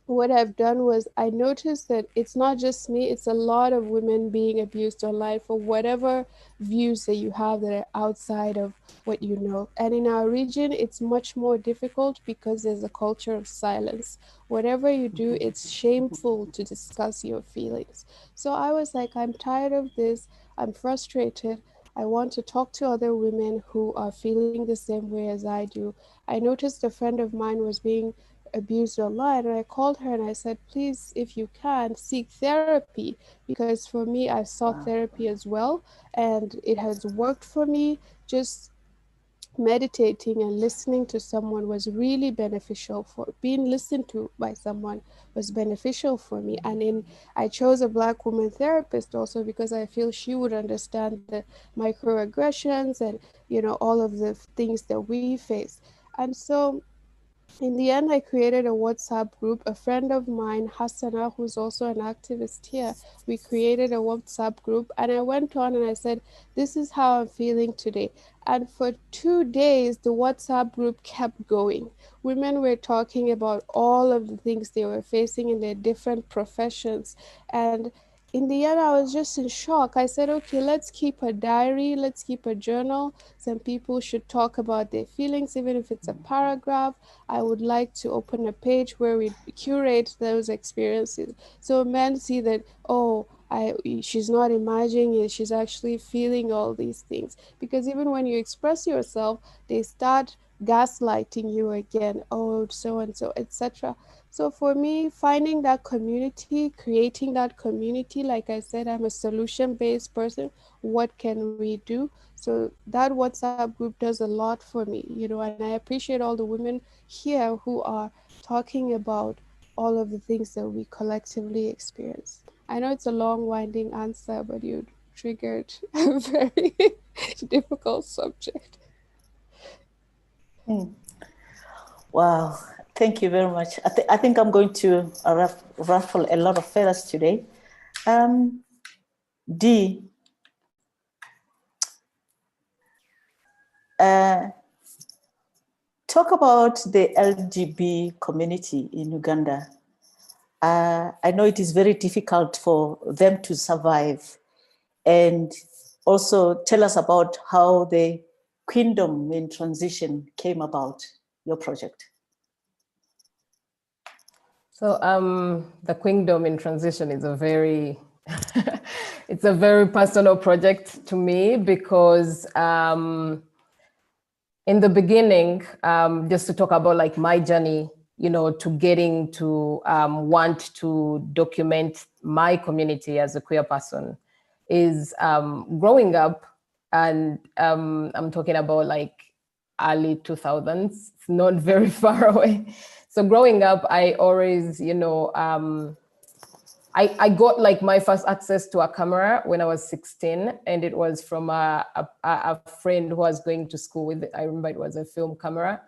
what I've done was I noticed that it's not just me, it's a lot of women being abused online for whatever views that you have that are outside of what you know. And in our region, it's much more difficult because there's a culture of silence. Whatever you do, it's shameful to discuss your feelings. So I was like, I'm tired of this, I'm frustrated. I want to talk to other women who are feeling the same way as I do. I noticed a friend of mine was being abused online, and I called her and I said, please, if you can, seek therapy, because for me, I sought Wow. therapy as well, and it has worked for me. Just meditating and listening to someone was really beneficial. For being listened to by someone was beneficial for me. And I chose a Black woman therapist also because I feel she would understand the microaggressions and all of the things that we face. And so in the end, I created a WhatsApp group. A friend of mine, Hassana, who's also an activist here, we created a WhatsApp group. And I went on and I said, this is how I'm feeling today. And for 2 days, the WhatsApp group kept going. Women were talking about all of the things they were facing in their different professions. And in the end, I was just in shock. I said, okay, let's keep a diary, let's keep a journal. Some people should talk about their feelings, even if it's a paragraph. I would like to open a page where we curate those experiences. So men see that, oh, she's not imagining it, she's actually feeling all these things. Because even when you express yourself, they start gaslighting you again, oh, so and so, etc. So for me, finding that community, creating that community, like I said, I'm a solution-based person. What can we do? So that WhatsApp group does a lot for me, and I appreciate all the women here who are talking about all of the things that we collectively experience. I know it's a long, winding answer, but you triggered a very difficult subject. Wow, thank you very much. I think I'm going to ruffle a lot of feathers today. Dee, talk about the Lgb community in Uganda. I know it is very difficult for them to survive. And also tell us about how the Kingdom in Transition came about, your project. So the Queendom in Transition is a very, it's a very personal project to me because in the beginning, just to talk about like my journey, you know, to getting to want to document my community as a queer person is growing up, and I'm talking about like early 2000s, it's not very far away. So growing up, I always, you know, I got like my first access to a camera when I was 16, and it was from a friend who was going to school with it. I remember it was a film camera.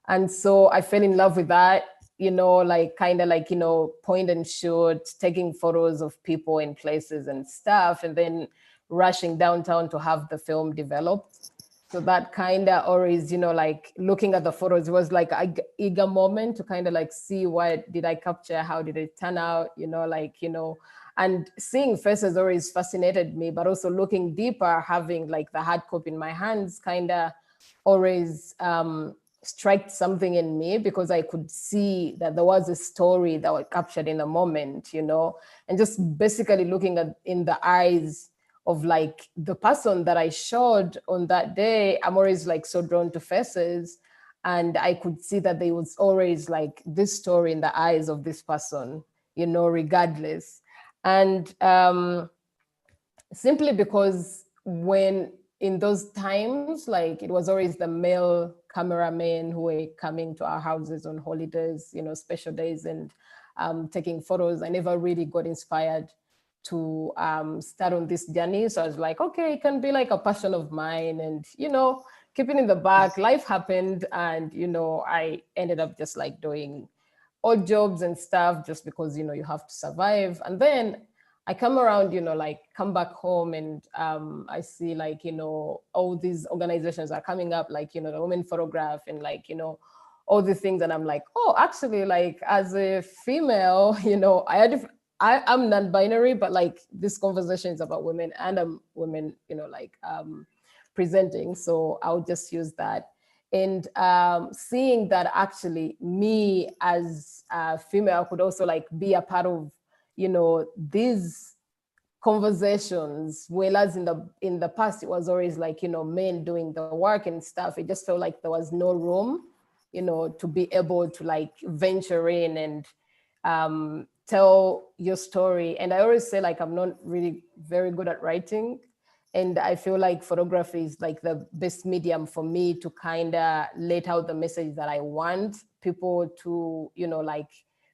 And so I fell in love with that, you know, like kind of like, you know, point and shoot, taking photos of people and places and stuff, and then rushing downtown to have the film developed. So that kind of always, you know, like looking at the photos was like an eager moment to kind of like see what did I capture, how did it turn out, you know, like, you know, and seeing faces always fascinated me, but also looking deeper, having like the hard copy in my hands kind of always struck something in me, because I could see that there was a story that was captured in the moment, you know, and just basically looking at in the eyes of like the person that I showed on that day. I'm always like so drawn to faces, and I could see that there was always like this story in the eyes of this person, you know, regardless. And simply because when in those times, like it was always the male cameramen who were coming to our houses on holidays, you know, special days, and taking photos. I never really got inspired to start on this journey. So I was like, okay, it can be like a passion of mine, and, you know, keeping in the back, life happened. And, you know, I ended up just like doing odd jobs and stuff just because, you know, you have to survive. And then I come around, you know, like come back home, and I see like, you know, all these organizations are coming up, like, you know, the Women Photograph and like, you know, all the things. And I'm like, oh, actually, like as a female, you know, I'm non-binary, but like this conversation is about women, and I'm women, you know, like presenting. So I'll just use that. And seeing that actually me as a female could also like be a part of, you know, these conversations, whereas in the past it was always like, you know, men doing the work and stuff. It just felt like there was no room, you know, to be able to like venture in and tell your story. And I always say like I'm not really very good at writing, and I feel like photography is like the best medium for me to kind of let out the message that I want people to, you know, like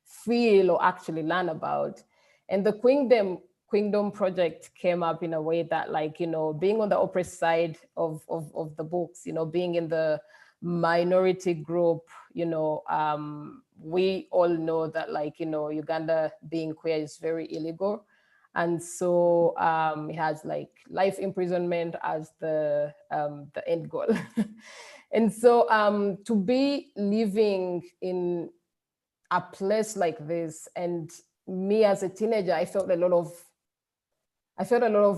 feel or actually learn about. And the Queendom project came up in a way that, like, you know, being on the oppressed side of the books, you know, being in the minority group, you know, we all know that, like, you know, Uganda being queer is very illegal. And so it has like life imprisonment as the end goal. And so to be living in a place like this, and me as a teenager, I felt a lot of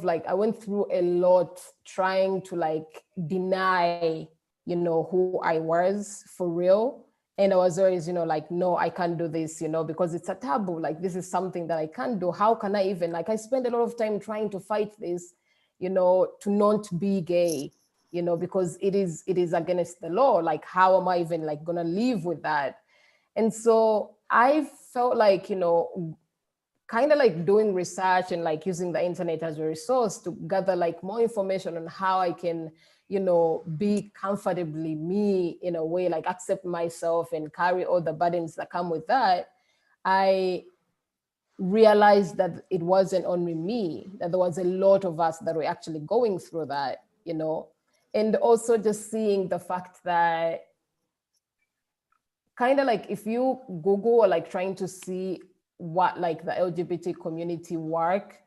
like, I went through a lot trying to like deny, you know, who I was for real. And I was always, you know, like, no, I can't do this, you know, because it's a taboo. Like, this is something that I can't do. How can I even, like, I spend a lot of time trying to fight this, you know, to not be gay, you know, because it is against the law. Like, how am I even like gonna live with that? And so I felt like, you know, kind of like doing research and like using the internet as a resource to gather like more information on how I can, you know, be comfortably me in a way, like accept myself and carry all the burdens that come with that. I realized that it wasn't only me, that there was a lot of us that were actually going through that, you know. And also just seeing the fact that kind of like if you Google or like trying to see what like the LGBT community work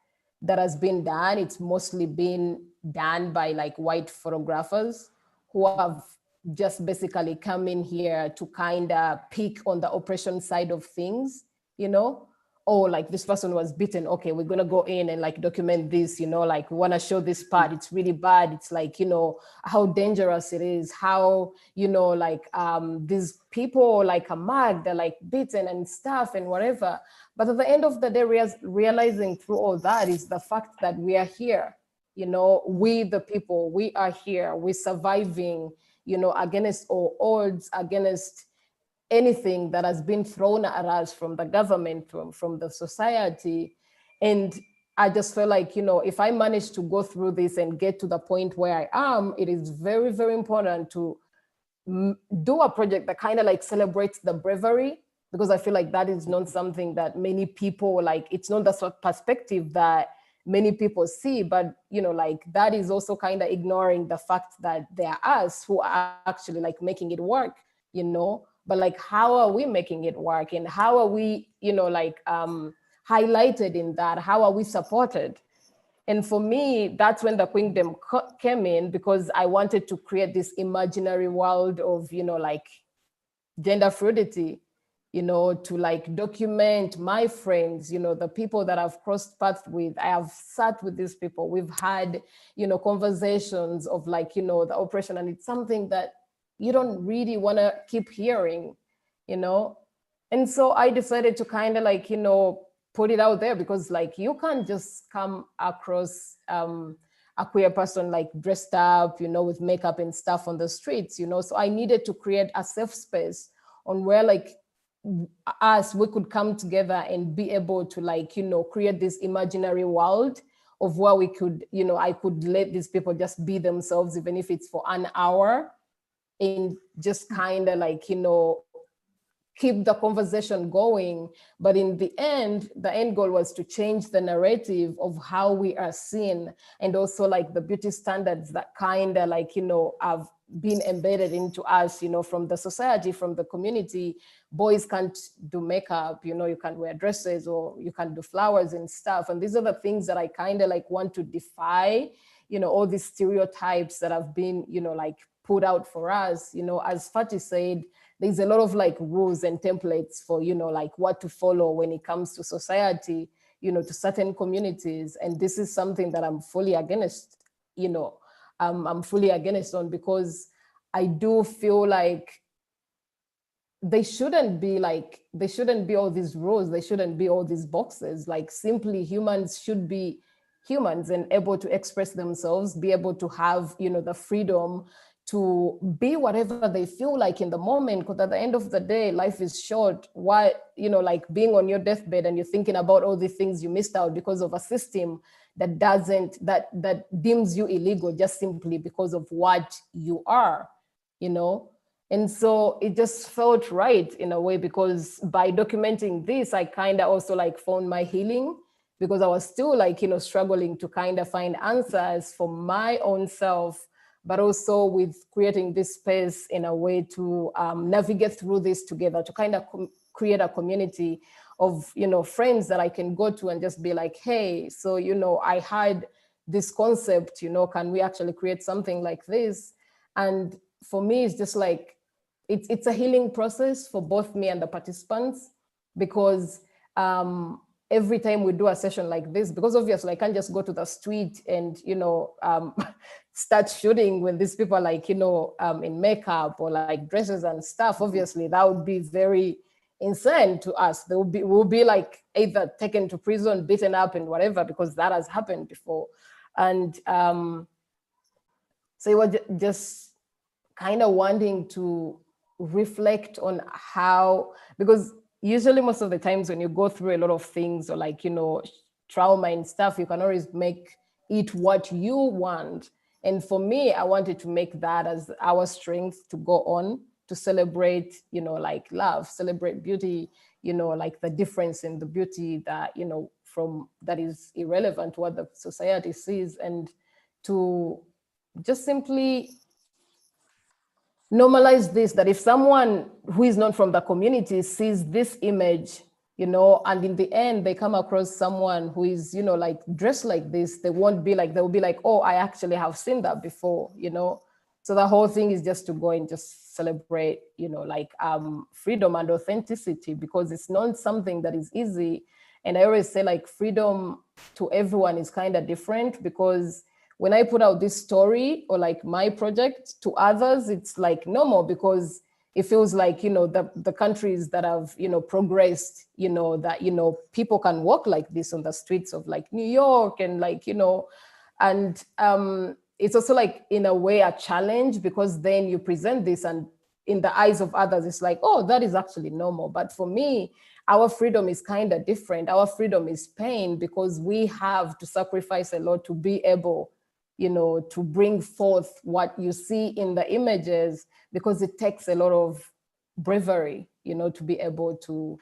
that has been done, it's mostly been done by like white photographers who have just basically come in here to kind of pick on the oppression side of things, you know, oh, like this person was beaten. Okay, we're gonna go in and like document this, you know, like we wanna show this part. It's really bad. It's like, you know, how dangerous it is, how, you know, like these people like a mug, they're like beaten and stuff and whatever. But at the end of the day, realizing through all that is the fact that we are here. You know, we the people, we are here, we're surviving, you know, against all odds, against anything that has been thrown at us from the government, from the society. And I just feel like, you know, if I manage to go through this and get to the point where I am, it is very, very important to do a project that kind of like celebrates the bravery, because I feel like that is not something that many people like, it's not the sort of perspective that many people see, but you know, like that is also kind of ignoring the fact that there are us who are actually like making it work, you know. But like, how are we making it work, and how are we, you know, like highlighted in that? How are we supported? And for me, that's when the Queendom came in, because I wanted to create this imaginary world of, you know, like gender fluidity, you know, to like document my friends, you know, the people that I've crossed paths with. I have sat with these people. We've had, you know, conversations of like, you know, the oppression, and it's something that you don't really want to keep hearing, you know. And so I decided to kind of like, you know, put it out there, because like you can't just come across a queer person like dressed up, you know, with makeup and stuff on the streets, you know. So I needed to create a safe space on where like us, we could come together and be able to like, you know, create this imaginary world of where we could, you know, I could let these people just be themselves, even if it's for an hour, and just kind of like, you know, keep the conversation going. But in the end goal was to change the narrative of how we are seen, and also like the beauty standards that kind of like, you know, have been embedded into us, you know, from the society, from the community. Boys can't do makeup, you know, you can't wear dresses, or you can't do flowers and stuff. And these are the things that I kind of like want to defy, you know, all these stereotypes that have been, you know, like put out for us. You know, as Fatih said, there's a lot of like rules and templates for, you know, like what to follow when it comes to society, you know, to certain communities. And this is something that I'm fully against, you know, I'm fully against on, because I do feel like they shouldn't be all these rules. They shouldn't be all these boxes. Like simply humans should be humans and able to express themselves, be able to have, you know, the freedom to be whatever they feel like in the moment. Because at the end of the day, life is short. Why, you know, like being on your deathbed and you're thinking about all the things you missed out because of a system that that deems you illegal just simply because of what you are, you know. And so it just felt right in a way, because by documenting this, I kind of also like found my healing, because I was still like, you know, struggling to kind of find answers for my own self, but also with creating this space in a way to navigate through this together, to kind of create a community of, you know, friends that I can go to and just be like, hey, so, you know, I had this concept, you know, can we actually create something like this? And for me, it's just like, it's a healing process for both me and the participants, because every time we do a session like this, because obviously I can't just go to the street and, you know, start shooting when these people are like, you know, in makeup or like dresses and stuff. Obviously that would be very insane to us. We'll be like either taken to prison, beaten up and whatever, because that has happened before. And so it was just kind of wanting to reflect on how, because usually most of the times when you go through a lot of things, or like, you know, trauma and stuff, you can always make it what you want. And for me, I wanted to make that as our strength to go on, to celebrate, you know, like love, celebrate beauty, you know, like the difference in the beauty that, you know, from that is irrelevant to what the society sees, and to just simply normalize this, that if someone who is not from the community sees this image, you know, and in the end they come across someone who is, you know, like dressed like this, they will be like, oh, I actually have seen that before, you know. So the whole thing is just to go and just celebrate, you know, like freedom and authenticity, because it's not something that is easy. And I always say like freedom to everyone is kind of different, because when I put out this story or like my project to others, it's like normal, because it feels like, you know, the countries that have, you know, progressed, you know, that, you know, people can walk like this on the streets of like New York, and like, you know, and it's also like in a way a challenge, because then you present this and in the eyes of others, it's like, oh, that is actually normal. But for me, our freedom is kind of different. Our freedom is pain, because we have to sacrifice a lot to be able, you know, to bring forth what you see in the images, because it takes a lot of bravery, you know, to be able to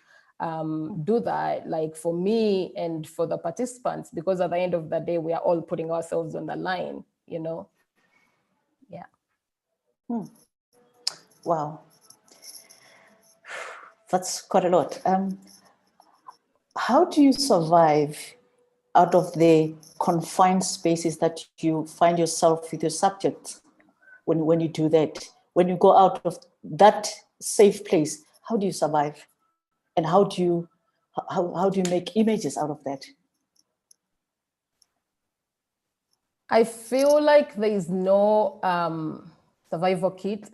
do that, like for me and for the participants, because at the end of the day, we are all putting ourselves on the line, you know. Yeah. Wow. That's quite a lot. How do you survive out of the confined spaces that you find yourself with your subjects when you do that? When you go out of that safe place, how do you survive? And how do you make images out of that? I feel like there is no survival kit.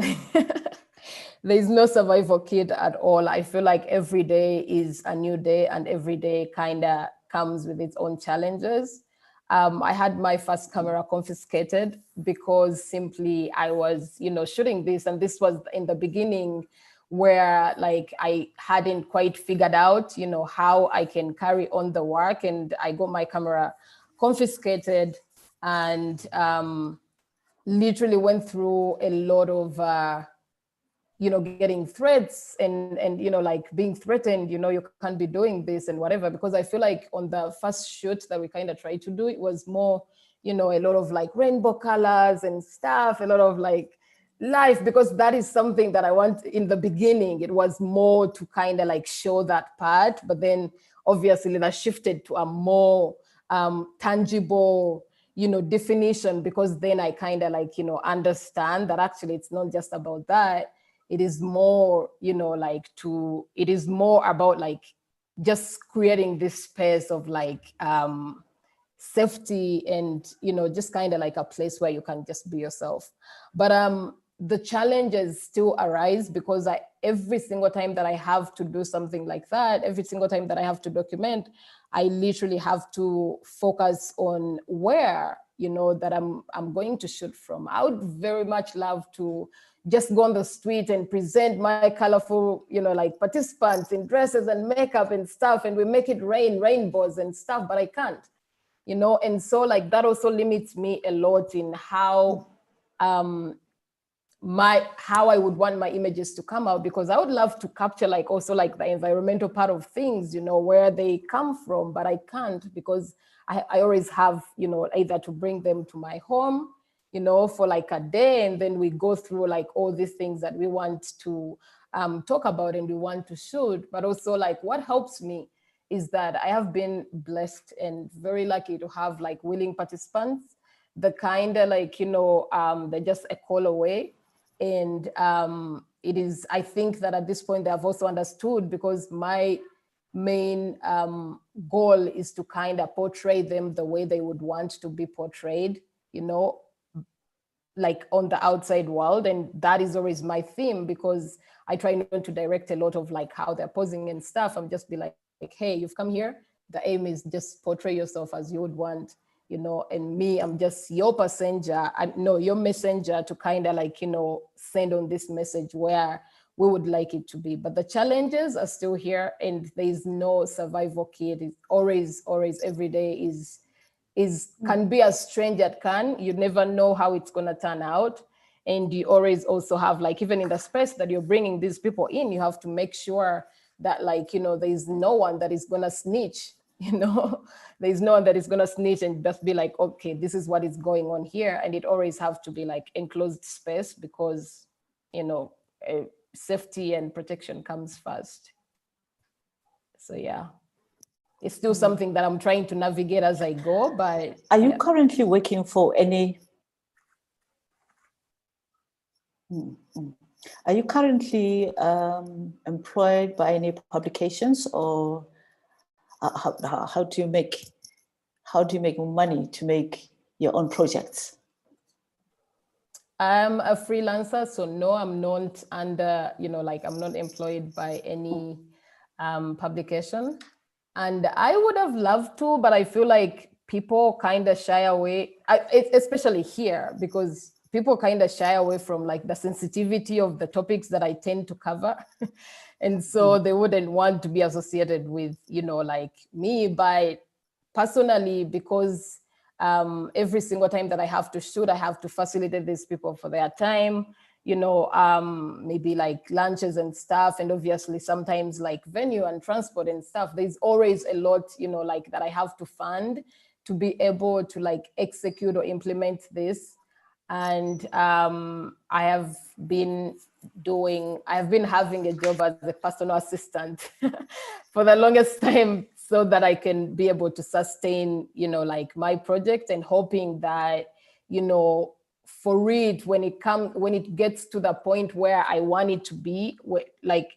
There is no survival kit at all. I feel like every day is a new day, and every day kind of comes with its own challenges. I had my first camera confiscated because simply I was, you know, shooting this, and this was in the beginning where like I hadn't quite figured out, you know, how I can carry on the work, and I got my camera confiscated, and literally went through a lot of you know, getting threats and you know, like being threatened, you know, you can't be doing this and whatever. Because I feel like on the first shoot that we kind of tried to do, it was more, you know, a lot of like rainbow colors and stuff, a lot of like life, because that is something that I want. In the beginning, it was more to kind of like show that part, but then obviously that shifted to a more tangible, you know, definition, because then I kind of like, you know, understand that actually it's not just about that. It is more, you know, like it is more about like just creating this space of like safety and, you know, just kind of like a place where you can just be yourself. But the challenges still arise, because every single time that I have to do something like that, every single time that I have to document, I literally have to focus on where, you know, that I'm going to shoot from. I would very much love to just go on the street and present my colorful, you know, like participants in dresses and makeup and stuff, and we make it rain, rainbows and stuff, but I can't, you know. And so like that also limits me a lot in how how I would want my images to come out, because I would love to capture like also like the environmental part of things, you know, where they come from, but I can't, because I always have, you know, either to bring them to my home, you know, for like a day, and then we go through like all these things that we want to talk about and we want to shoot. But also like what helps me is that I have been blessed and very lucky to have like willing participants, the kind of like, you know, they're just a call away. And it is, I think that at this point they have also understood, because my main goal is to kind of portray them the way they would want to be portrayed, you know, like on the outside world. And that is always my theme, because I try not to direct a lot of like how they're posing and stuff. I'm just be like, hey, you've come here. The aim is just portray yourself as you would want, you know, and me, I'm just your passenger, your messenger to kind of like, you know, send on this message where we would like it to be. But the challenges are still here, and there is no survival kit. It's always every day can be as strange as can. You never know how it's going to turn out. And you always also have like, even in the space that you're bringing these people in, you have to make sure that like, you know, there's no one that is going to snitch, you know, there's no one that is going to snitch and just be like, okay, this is what is going on here. And it always have to be like enclosed space, because, you know, safety and protection comes first. So yeah. It's still something that I'm trying to navigate as I go, but... Are you currently working for any... Are you currently employed by any publications, or how do you make money to make your own projects? I'm a freelancer, so no, I'm not under, like I'm not employed by any publication. And I would have loved to, but I feel like people kind of shy away, especially here, because people kind of shy away from like the sensitivity of the topics that I tend to cover. And so they wouldn't want to be associated with, like me. But personally, because every single time that I have to shoot, I have to facilitate these people for their time, maybe like lunches and stuff. And obviously sometimes like venue and transport and stuff, there's always a lot, like that I have to fund to be able to like execute or implement this. And I have been having a job as a personal assistant for the longest time, so that I can be able to sustain, like my project, and hoping that, for it, when it gets to the point where I want it to be, like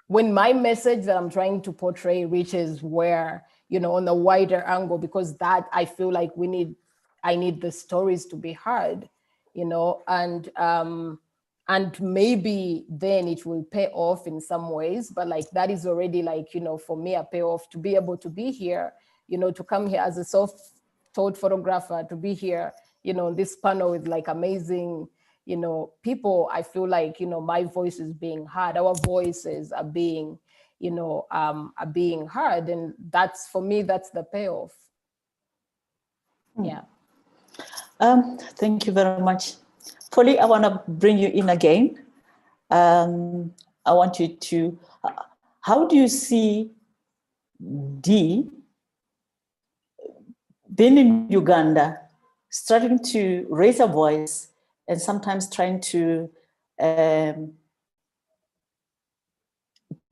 when my message that I'm trying to portray reaches where, on the wider angle, because that I feel like I need the stories to be heard, and maybe then it will pay off in some ways, but like that is already like, for me, a payoff to be able to be here, to come here as a self-taught photographer, to be here, this panel with like amazing, people. I feel like, my voice is being heard, our voices are being, heard. And that's, for me, that's the payoff. Yeah. Thank you very much. Polly, I want to bring you in again. I want you to, how do you see Dee being in Uganda, starting to raise a voice and sometimes trying to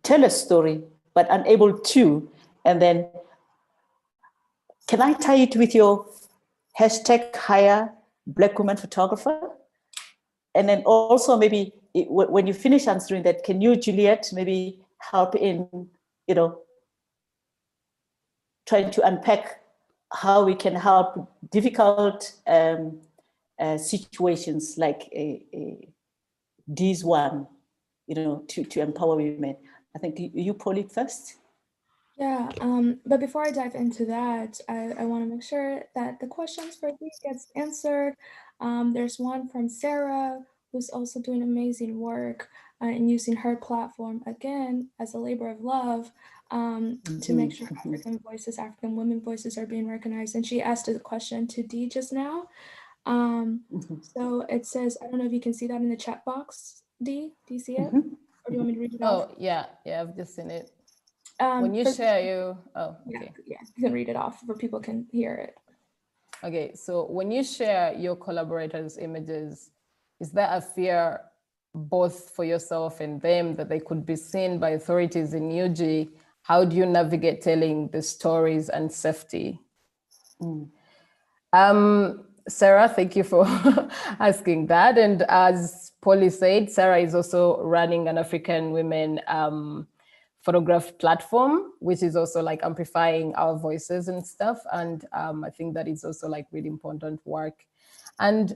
tell a story, but unable to? And then, can I tie it with your hashtag hire Black women photographer? And then also maybe when you finish answering that, can you, Juliet, maybe help in, trying to unpack how we can help difficult situations like this one, to empower women. I think you, Polly, first. Yeah, but before I dive into that, I want to make sure that the questions for these gets answered. There's one from Sarah, who's also doing amazing work and using her platform, again, as a labor of love, to make sure African voices, African women voices are being recognized. And she asked a question to Dee just now. So it says, I don't know if you can see that in the chat box, Dee, do you see it? Or do you want me to read it off? Oh, yeah, I've just seen it. When you share okay. Yeah, you can read it off where people can hear it. Okay, so when you share your collaborators' images, is there a fear both for yourself and them that they could be seen by authorities in UG? How do you navigate telling the stories and safety? Sarah, thank you for asking that. And as Polly said, Sarah is also running an African women photograph platform, which is also like amplifying our voices and stuff. And I think that is also like really important work. And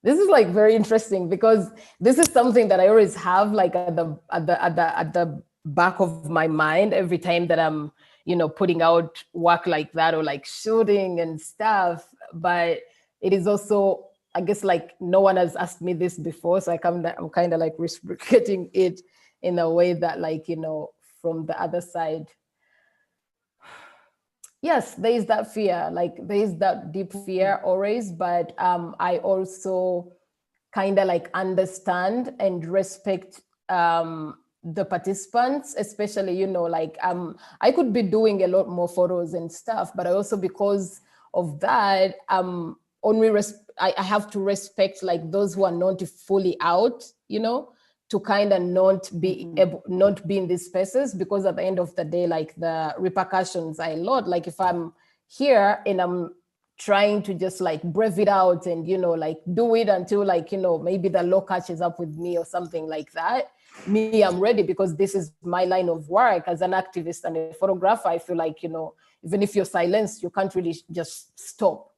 this is like very interesting, because this is something that I always have like at the back of my mind every time that I'm, putting out work like that, or like shooting and stuff. But it is also, I guess, like no one has asked me this before, so I'm kind of like reciprocating it in a way that, like, from the other side. Yes, there is that fear, like there is that deep fear always, but I also kind of like understand and respect the participants, especially, like I could be doing a lot more photos and stuff, but I also, because of that, I have to respect like those who are not fully out, to kind of not be in these spaces, because at the end of the day, like the repercussions are a lot. Like if I'm here and I'm trying to just like brave it out and, like do it until like, maybe the law catches up with me or something like that, me, I'm ready because this is my line of work as an activist and a photographer. I feel like, even if you're silenced, you can't really just stop,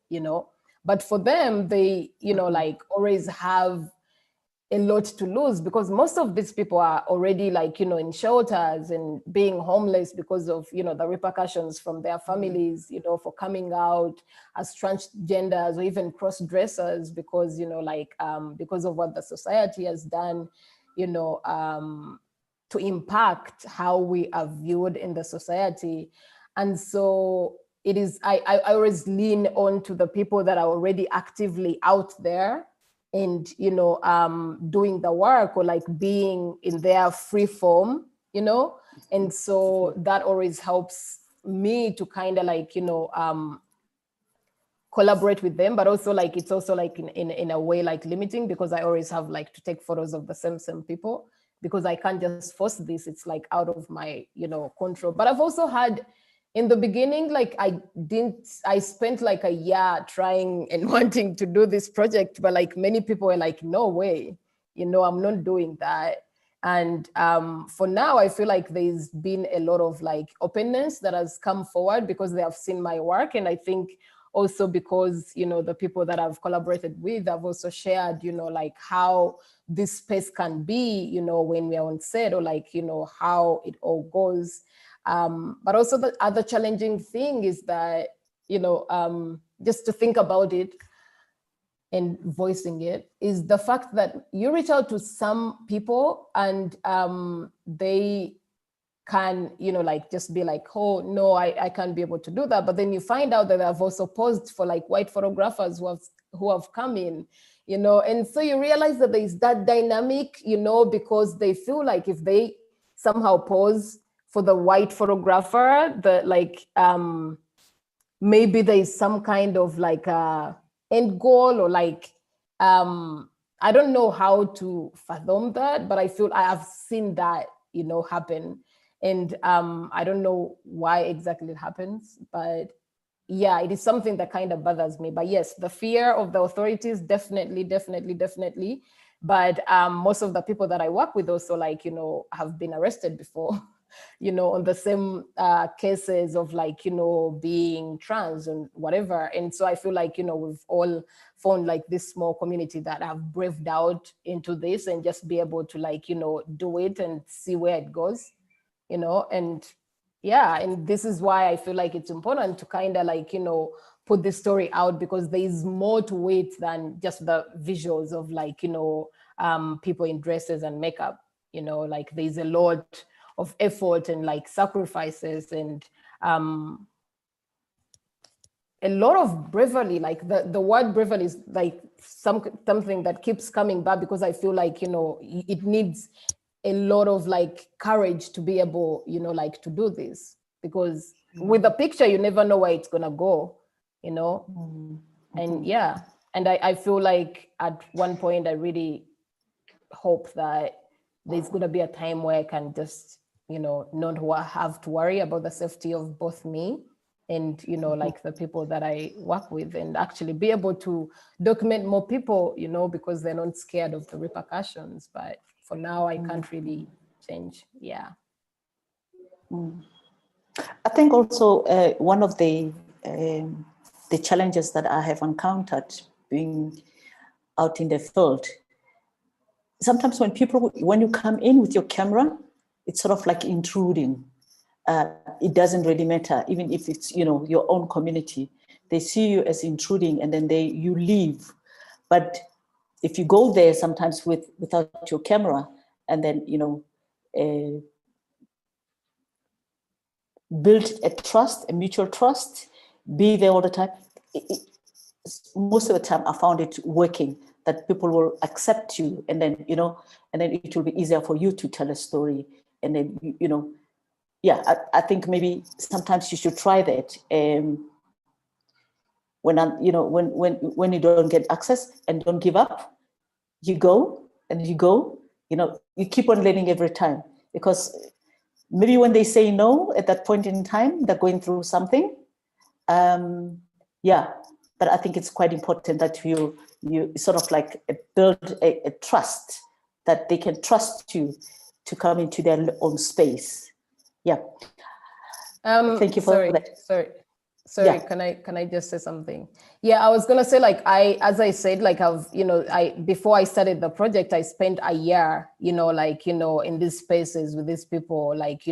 But for them, they, like always have a lot to lose because most of these people are already like, in shelters and being homeless because of, the repercussions from their families, for coming out as transgenders or even cross-dressers because, because of what the society has done, to impact how we are viewed in the society. And so it is, I always lean on to the people that are already actively out there and, doing the work or like being in their free form, and so that always helps me to kind of like, collaborate with them, but also like, it's also like in a way like limiting because I always have like to take photos of the same people because I can't just force this. It's like out of my, control. But I've also had, in the beginning, like I spent like a year trying and wanting to do this project, but like many people were like, no way, I'm not doing that. And for now, I feel like there's been a lot of like openness that has come forward because they have seen my work. And I think also because, the people that I've collaborated with have also shared, like how this space can be, when we're on set or like, how it all goes. But also the other challenging thing is that, just to think about it and voicing it is the fact that you reach out to some people and they can, like just be like, oh, no, I can't be able to do that. But then you find out that I've also posed for like white photographers who have come in, and so you realize that there's that dynamic, because they feel like if they somehow pose for the white photographer, maybe there is some kind of like end goal or like, I don't know how to fathom that, but I feel I have seen that, happen. And I don't know why exactly it happens, but yeah, it is something that kind of bothers me. But yes, the fear of the authorities, definitely. But most of the people that I work with also like, have been arrested before, on the same cases of like, being trans and whatever. And so I feel like, we've all found like this small community that have braved out into this and just be able to like, do it and see where it goes, and yeah, and this is why I feel like it's important to kind of like, put this story out because there is more to it than just the visuals of like, people in dresses and makeup, like there's a lot of effort and like sacrifices and a lot of bravery. Like the word bravery is like something that keeps coming back because I feel like, it needs a lot of like courage to be able, like to do this because with the picture, you never know where it's gonna go, and yeah. And I feel like at one point, I really hope that there's gonna be a time where I can just, not have to worry about the safety of both me and, like the people that I work with and actually be able to document more people, because they're not scared of the repercussions. But for now, I can't really change. Yeah. I think also one of the challenges that I have encountered being out in the field, sometimes when you come in with your camera, it's sort of like intruding. It doesn't really matter, even if it's, your own community. They see you as intruding and then you leave. But if you go there sometimes without your camera and then, build a mutual trust, be there all the time. Most of the time I found it working, that people will accept you and then, and then it will be easier for you to tell a story. And then, yeah, I think maybe sometimes you should try that. When you don't get access and don't give up, you go and you go, you keep on learning every time, because maybe when they say no at that point in time, they're going through something. Yeah, but I think it's quite important that you sort of like build a trust, that they can trust you, to come into their own space. Yeah. Thank you for sorry, that. Sorry, Yeah. can I just say something? Yeah, I was gonna say, like, as I said, like, before I started the project, I spent a year, in these spaces with these people, like,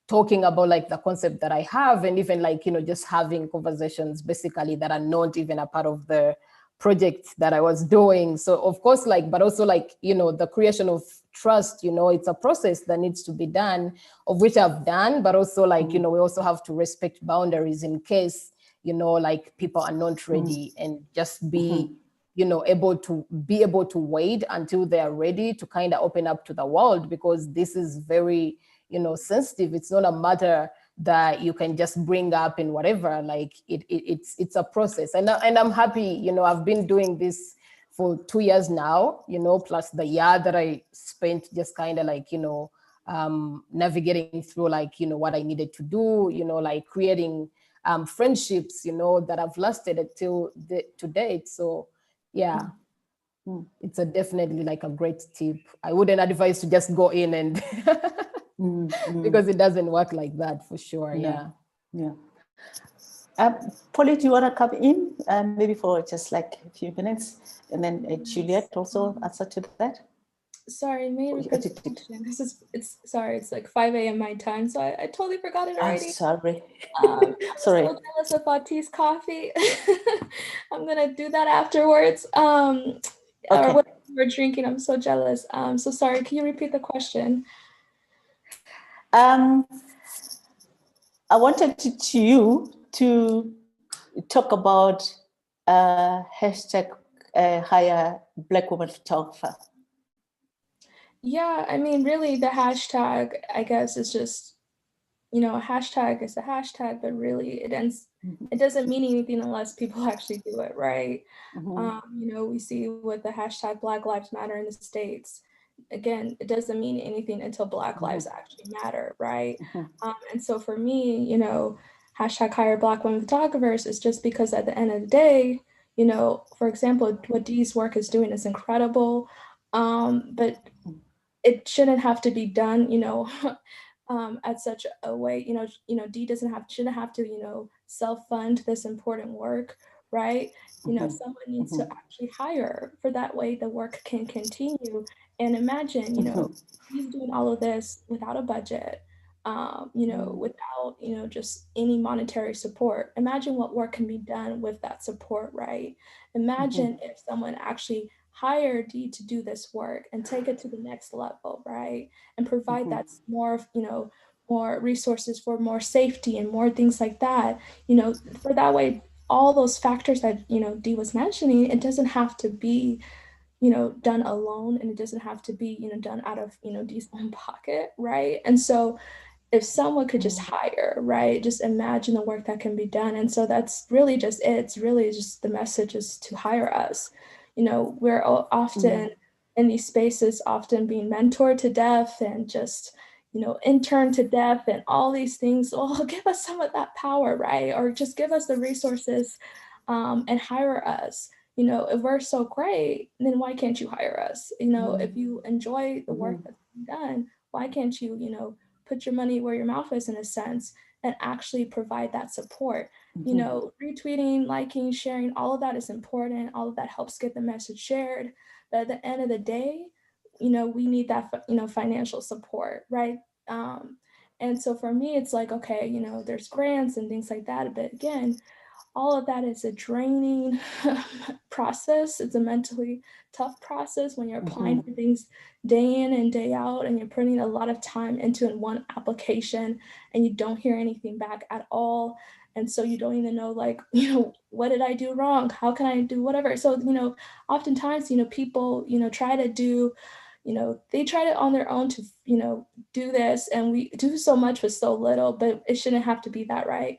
talking about like the concept that I have, and even like, just having conversations basically that are not even a part of the project that I was doing. So of course, like, but also like, the creation of trust, it's a process that needs to be done, of which I've done, but also like, we also have to respect boundaries in case, like people are not ready, and just be, able to wait until they are ready to kind of open up to the world, because this is very, sensitive. It's not a matter that you can just bring up in whatever, like it's a process. And I'm happy, I've been doing this for 2 years now, plus the year that I spent just kind of like, navigating through like, what I needed to do, like creating friendships, that have lasted until to date. So yeah, it's definitely like a great tip. I wouldn't advise to just go in and because it doesn't work like that, for sure. Yeah. Polly, do you want to come in maybe for just like a few minutes, and then Juliet also answer to that? Sorry, may I repeat the question? It's like 5 a.m. my time, so I totally forgot it already. Sorry. I'm Sorry. so jealous of Bati's coffee. I'm gonna do that afterwards. Or what we're drinking. I'm so jealous. So sorry. Can you repeat the question? I wanted you to talk about hashtag hire Black woman photographer. Yeah, I mean, really, the hashtag, I guess, is just, a hashtag is a hashtag, but really it doesn't mean anything unless people actually do it, right? We see with the hashtag Black Lives Matter in the States. Again, it doesn't mean anything until Black lives actually matter, right? And so for me, hashtag hire Black women photographers is just because at the end of the day, for example, what Dee's work is doing is incredible, but it shouldn't have to be done, at such a way, Dee shouldn't have to, self-fund this important work, right? Someone needs to actually hire for that way the work can continue. And imagine, he's doing all of this without a budget, without, just any monetary support. Imagine what work can be done with that support, right? Imagine if someone actually hired Dee to do this work and take it to the next level, right? And provide that more, more resources for more safety and more things like that, for that way, all those factors that, Dee was mentioning, it doesn't have to be, done alone, and it doesn't have to be, done out of, Dee's own pocket, right? And so if someone could just hire, right, just imagine the work that can be done. And so that's really just it. It's really just the message is to hire us. We're often in these spaces, often being mentored to death and just, intern to death and all these things. Well, give us some of that power, right? Or just give us the resources and hire us. If we're so great, then why can't you hire us? If you enjoy the work that's being done, why can't you, put your money where your mouth is, in a sense, and actually provide that support? Retweeting, liking, sharing, all of that is important. All of that helps get the message shared. But at the end of the day, we need that, financial support, right? And so for me, it's like, okay, there's grants and things like that. But again, all of that is a draining process. It's a mentally tough process when you're applying for things day in and day out, and you're putting a lot of time into one application and you don't hear anything back at all. And so you don't even know, like, what did I do wrong? How can I do whatever? So, oftentimes, people, try to do, they try to on their own to, do this, and we do so much with so little, but it shouldn't have to be that, right?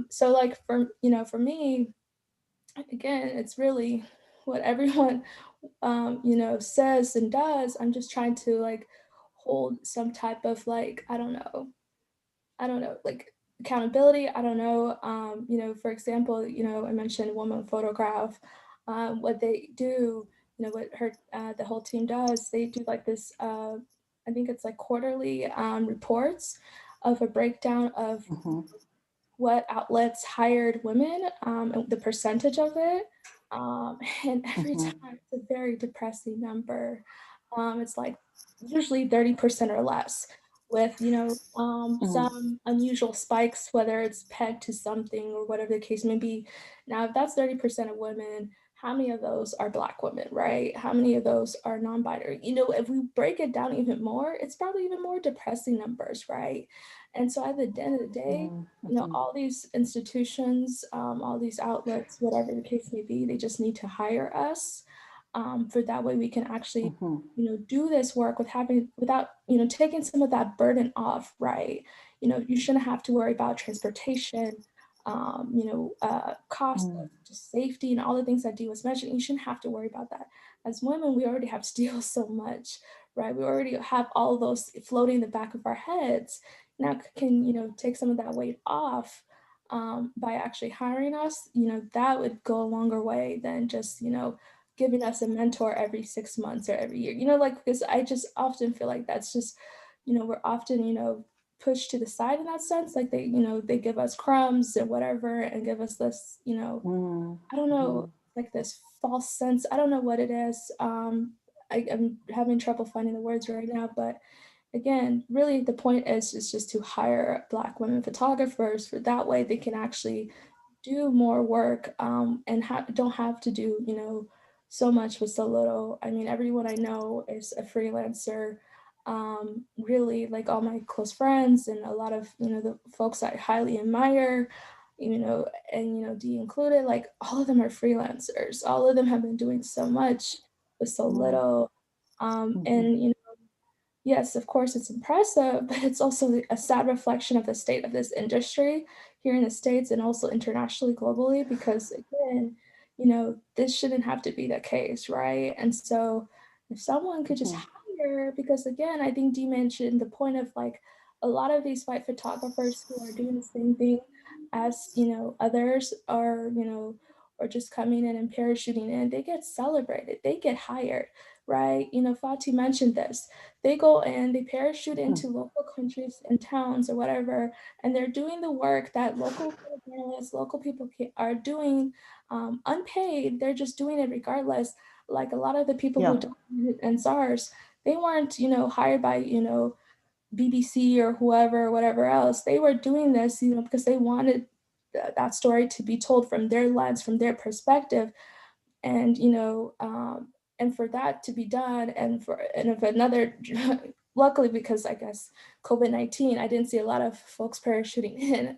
So like for me, again, it's really what everyone, says and does. I'm just trying to like hold some type of like, I don't know, like accountability. I don't know. For example, I mentioned Woman Photograph, what they do, what her, the whole team does, they do like this, I think it's like quarterly reports of a breakdown of what outlets hired women, and the percentage of it. And every time it's a very depressing number. It's like usually 30% or less, with some unusual spikes, whether it's pegged to something or whatever the case may be. Now, if that's 30% of women, how many of those are Black women, right? How many of those are non-binary? If we break it down even more, it's probably even more depressing numbers, right? And so at the end of the day, all these institutions, all these outlets, whatever the case may be, they just need to hire us, for that way we can actually, do this work without, taking some of that burden off, right? You shouldn't have to worry about transportation, cost, just safety, and all the things that Dee was mentioning. You shouldn't have to worry about that. As women, we already have to deal so much, right? We already have all those floating in the back of our heads. Now can take some of that weight off, by actually hiring us. That would go a longer way than just giving us a mentor every 6 months or every year. Because I just often feel like that's just we're often pushed to the side in that sense. Like they give us crumbs and whatever and give us this I don't know, like this false sense. I don't know what it is. I'm having trouble finding the words right now, but again, really the point is just to hire Black women photographers, for that way they can actually do more work, and don't have to do so much with so little. I mean, everyone I know is a freelancer. Really, like all my close friends and a lot of the folks I highly admire, and Dee included, like all of them are freelancers. All of them have been doing so much with so little. And yes, of course, it's impressive, but it's also a sad reflection of the state of this industry here in the States and also internationally, globally, because again, this shouldn't have to be the case, right? And so if someone could just hire, because again, I think Dee mentioned the point of like a lot of these white photographers who are doing the same thing as, others are, or just coming in and parachuting in, they get celebrated, they get hired, right? Fati mentioned this. They go in, they parachute into local countries and towns or whatever, and they're doing the work that local journalists, local people are doing, unpaid. They're just doing it regardless. Like a lot of the people who donated and SARS, they weren't, hired by, BBC or whoever, or whatever else. They were doing this, because they wanted that story to be told from their lens, from their perspective. And and for that to be done, and if another luckily, because I guess COVID-19, I didn't see a lot of folks parachuting in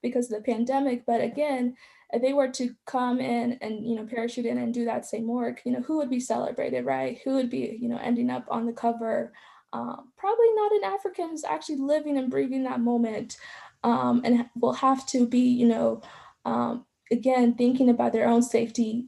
because of the pandemic. But again, if they were to come in and parachute in and do that same work, who would be celebrated, right? Who would be ending up on the cover? Probably not an African who's actually living and breathing that moment, and will have to be again, thinking about their own safety,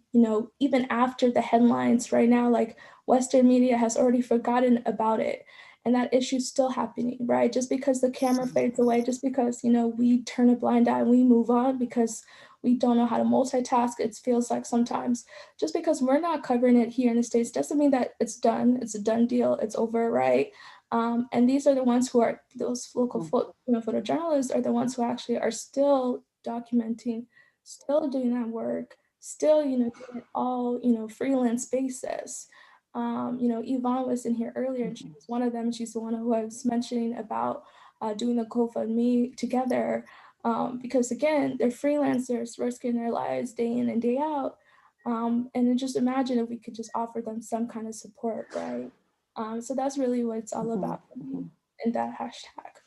even after the headlines right now, like Western media has already forgotten about it. And that issue's still happening, right? Just because the camera fades away, just because, we turn a blind eye and we move on because we don't know how to multitask, it feels like sometimes. Just because we're not covering it here in the States doesn't mean that it's done. It's a done deal. It's over, right? And these are the ones who are, those local photojournalists are the ones who actually are still documenting, still doing that work, still, doing it all, freelance basis. Yvonne was in here earlier and she was one of them. She's the one who I was mentioning about doing the GoFundMe together. Because again, they're freelancers risking their lives day in and day out. And then just imagine if we could just offer them some kind of support, right? So that's really what it's all about in that hashtag.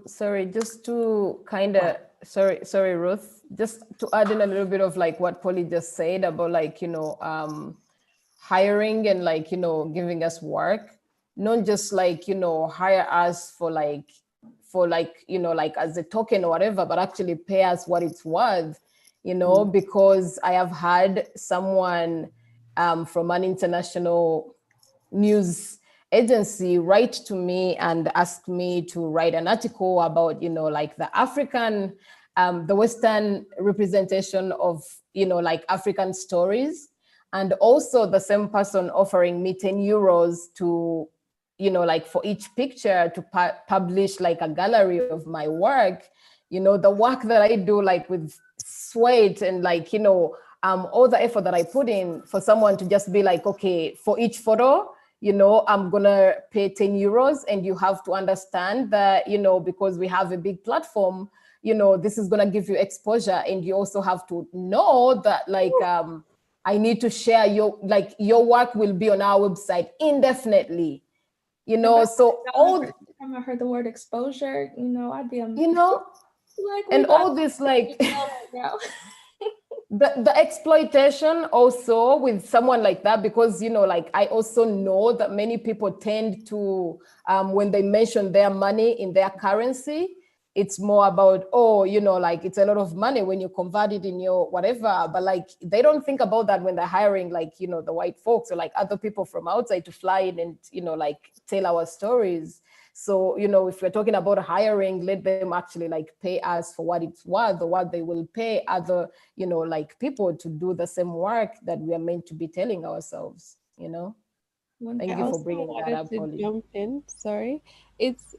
Sorry, just to kind of, sorry, Ruth, just to add in a little bit of like what Polly just said about like, hiring and like, giving us work, not just like, hire us for like, like as a token or whatever, but actually pay us what it's worth, because I have had someone from an international news agency write to me and ask me to write an article about, like the African, the Western representation of, like African stories. And also the same person offering me 10 euros to, you know, like for each picture to publish like a gallery of my work, you know, the work that I do like with sweat and like, you know, all the effort that I put in, for someone to just be like, okay, for each photo, you know, I'm gonna pay 10 euros, and you have to understand that, you know, because we have a big platform, you know, this is gonna give you exposure, and you also have to know that like, I need to share your work will be on our website indefinitely, you know. So all time I heard the word exposure, you know, I'd be you know, like, and all this like the exploitation also with someone like that, because, you know, like I also know that many people tend to, when they mention their money in their currency, it's more about, oh, you know, like it's a lot of money when you convert it in your whatever, but like they don't think about that when they're hiring, like, you know, the white folks or like other people from outside to fly in and, you know, like tell our stories. So, you know, if we're talking about hiring, let them actually like pay us for what it's worth, or what they will pay other, you know, like people to do the same work that we are meant to be telling ourselves, you know. Thank you for bringing that up, Polly. Jump in, sorry. It's,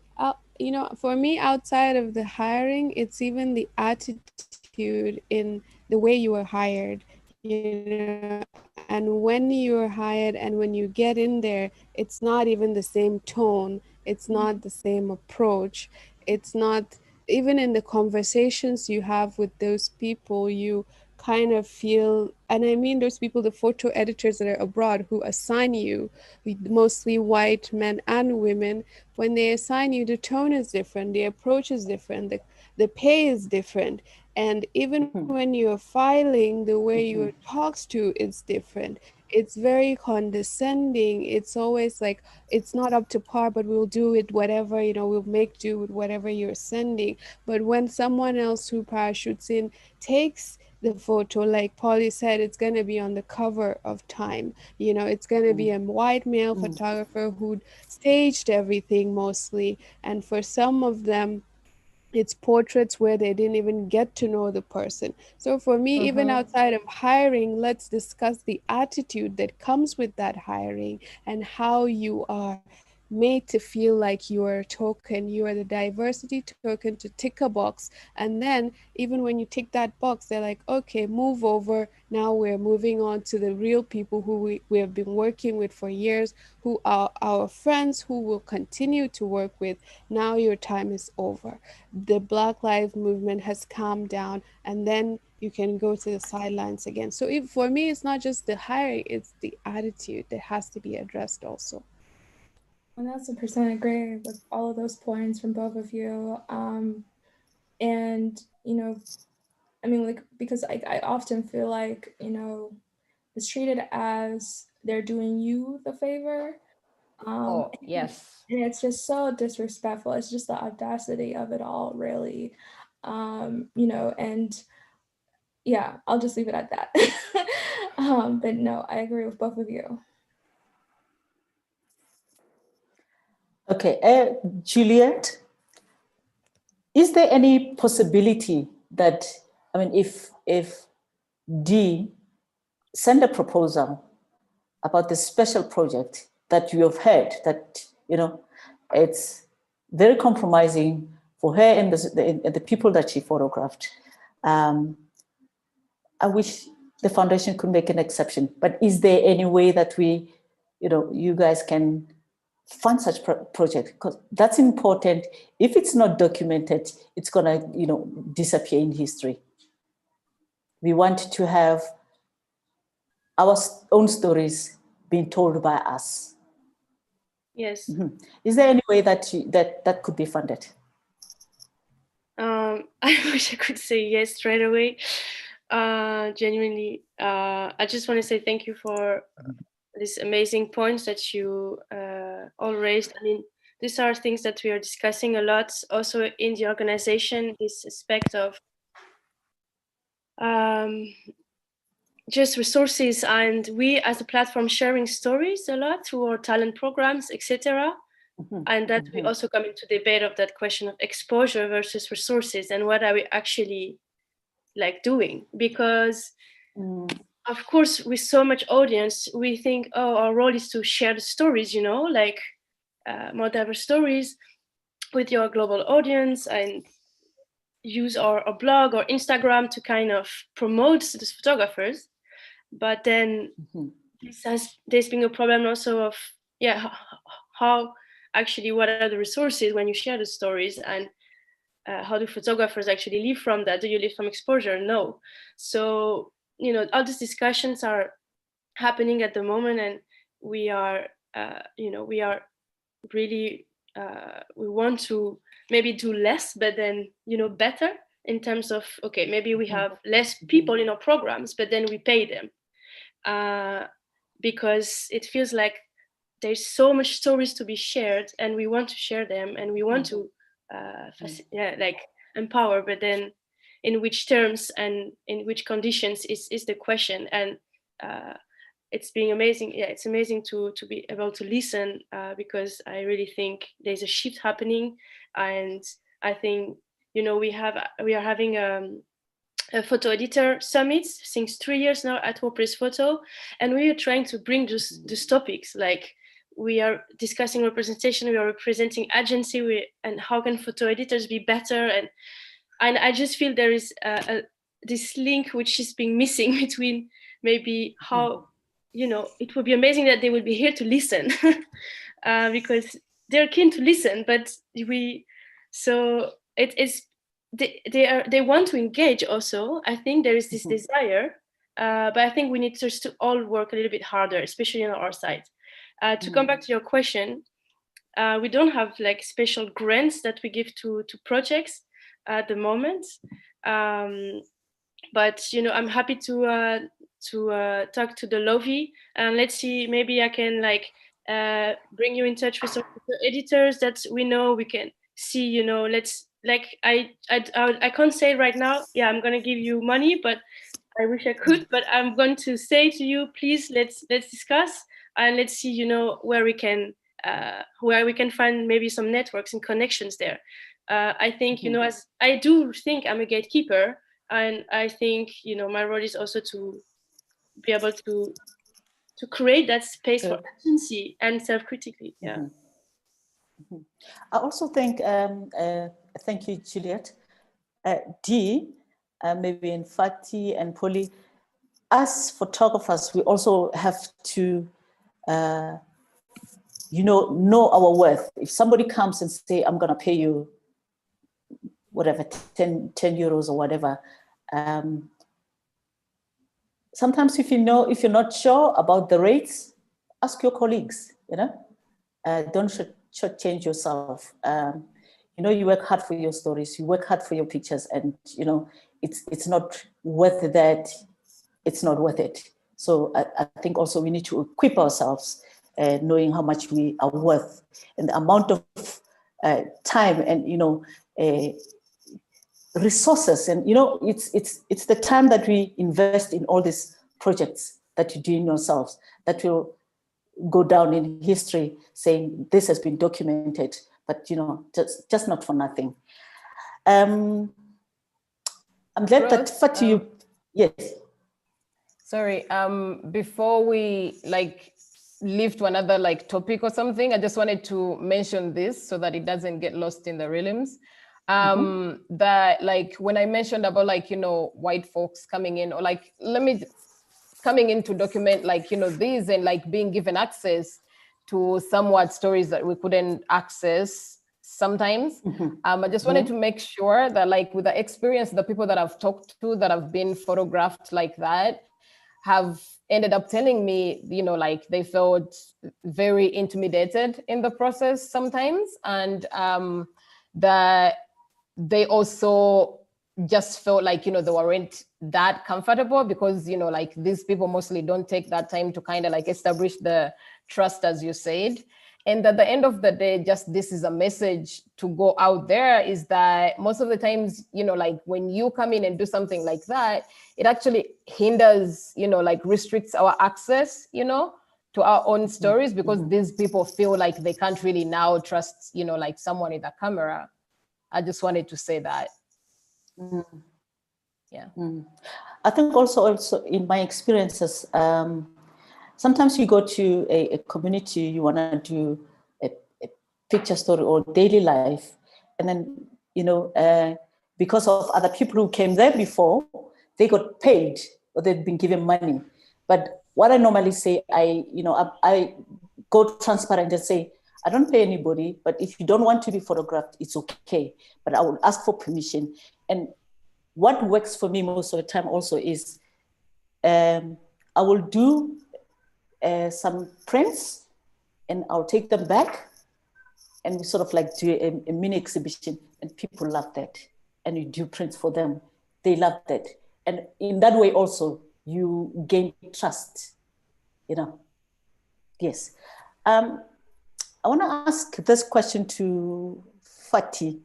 you know, for me, outside of the hiring, it's even the attitude in the way you were hired, you know, and when you're hired and when you get in there, it's not even the same tone, it's not the same approach, it's not even in the conversations you have with those people, you kind of feel, and I mean those people, the photo editors that are abroad who assign you, mostly white men and women, when they assign you, the tone is different, the approach is different, the pay is different, and even when you're filing, the way you're talked to is different. It's very condescending. It's always like, it's not up to par, but we'll do it whatever, you know, we'll make do with whatever you're sending. But when someone else who parachutes in takes the photo, like Polly said, it's going to be on the cover of Time, you know, it's going to be a white male photographer who staged everything mostly, and for some of them it's portraits where they didn't even get to know the person. So for me, even outside of hiring, let's discuss the attitude that comes with that hiring and how you are made to feel like you are a token, you are the diversity token to tick a box. And then even when you tick that box, they're like, okay, move over. Now we're moving on to the real people who we have been working with for years, who are our friends, who will continue to work with. Now your time is over. The Black Lives Movement has calmed down, and then you can go to the sidelines again. So for me, it's not just the hiring, it's the attitude that has to be addressed also. 1000% agree with all of those points from both of you. And, you know, I mean, like, because I often feel like, you know, it's treated as they're doing you the favor. Oh, yes. And it's just so disrespectful. It's just the audacity of it all, really. You know, and yeah, I'll just leave it at that. But no, I agree with both of you. Okay, Juliet, is there any possibility that, I mean, if Dee send a proposal about the special project that you have heard that, you know, it's very compromising for her and the people that she photographed. I wish the foundation could make an exception, but is there any way that we, you know, you guys can fund such project? Because that's important. If it's not documented, it's gonna, you know, disappear in history. We want to have our own stories being told by us. Yes. Is there any way that that could be funded? I wish I could say yes straight away. Genuinely, I just want to say thank you for these amazing points that you all raised. I mean, these are things that we are discussing a lot also in the organization, this aspect of just resources, and we as a platform sharing stories a lot through our talent programs, etc. And that we also come into debate of that question of exposure versus resources, and what are we actually like doing, because of course, with so much audience, we think, oh, our role is to share the stories, you know, like more diverse stories with your global audience, and use our blog or Instagram to kind of promote these photographers. But then there's been a problem also of, how actually, what are the resources when you share the stories, and how do photographers actually live from that? Do you live from exposure? No. So, you know, all these discussions are happening at the moment, and we are, we are really, we want to maybe do less, but then, you know, better in terms of, okay, maybe we have less people in our programs, but then we pay them. Because it feels like there's so much stories to be shared, and we want to share them, and we want to like empower, but then in which terms and in which conditions is the question. And it's been amazing. Yeah, it's amazing to be able to listen, because I really think there's a shift happening. And I think, you know, we are having a photo editor summit since 3 years now at WordPress Photo, and we are trying to bring these topics. Like, we are discussing representation, we are representing agency, and how can photo editors be better, and I just feel there is this link which is being missing between maybe how, you know, it would be amazing that they would be here to listen, because they're keen to listen, but they want to engage also. I think there is this desire, but I think we need just to all work a little bit harder, especially on our side. To come back to your question, we don't have like special grants that we give to projects at the moment, but you know, I'm happy to talk to the Lovi, and let's see, maybe I can like bring you in touch with some editors that we know. We can see, you know, let's like I can't say right now, yeah, I'm gonna give you money, but I wish I could. But I'm going to say to you, please, let's discuss, and let's see, you know, where we can find maybe some networks and connections there. I think, you know, as I do think I'm a gatekeeper, and I think, you know, my role is also to be able to create that space for agency and self-critically. Yeah. I also think, thank you, Juliet. Dee, maybe in Fati and Polly, as photographers, we also have to, know our worth. If somebody comes and say, I'm going to pay you whatever, 10 euros or whatever, sometimes if you're not sure about the rates, ask your colleagues, you know, don't shortchange yourself. You know, you work hard for your stories, you work hard for your pictures, and, you know, it's not worth that, it's not worth it. So I think also we need to equip ourselves, knowing how much we are worth, and the amount of time and, you know, resources, and, you know, it's the time that we invest in all these projects that you do in yourselves that will go down in history, saying this has been documented, but, you know, just not for nothing. I'm glad that Fati, yes. Sorry, before we like leave to another like topic or something, I just wanted to mention this so that it doesn't get lost in the realms. That like when I mentioned about like, you know, white folks coming in, or like coming in to document like, you know, these, and like being given access to somewhat stories that we couldn't access sometimes. I just wanted to make sure that like with the experience, the people that I've talked to that have been photographed like that have ended up telling me, you know, like they felt very intimidated in the process sometimes, and that they also just felt like, you know, they weren't that comfortable because, you know, like these people mostly don't take that time to kind of like establish the trust, as you said. And at the end of the day, just this is a message to go out there, is that most of the times, you know, like when you come in and do something like that, it actually hinders, you know, like restricts our access, you know, to our own stories, because these people feel like they can't really now trust, you know, like someone in the camera. I just wanted to say that. Yeah. I think also in my experiences, sometimes you go to a community, you want to do a picture story or daily life, and then because of other people who came there before, they got paid or they'd been given money. But what I normally say, I go transparent and say, I don't pay anybody, but if you don't want to be photographed, it's okay. But I will ask for permission. And what works for me most of the time also is I will do some prints and I'll take them back and we sort of like do a mini exhibition, and people love that. And you do prints for them. They love that. And in that way also, you gain trust, Yes. I want to ask this question to Fati.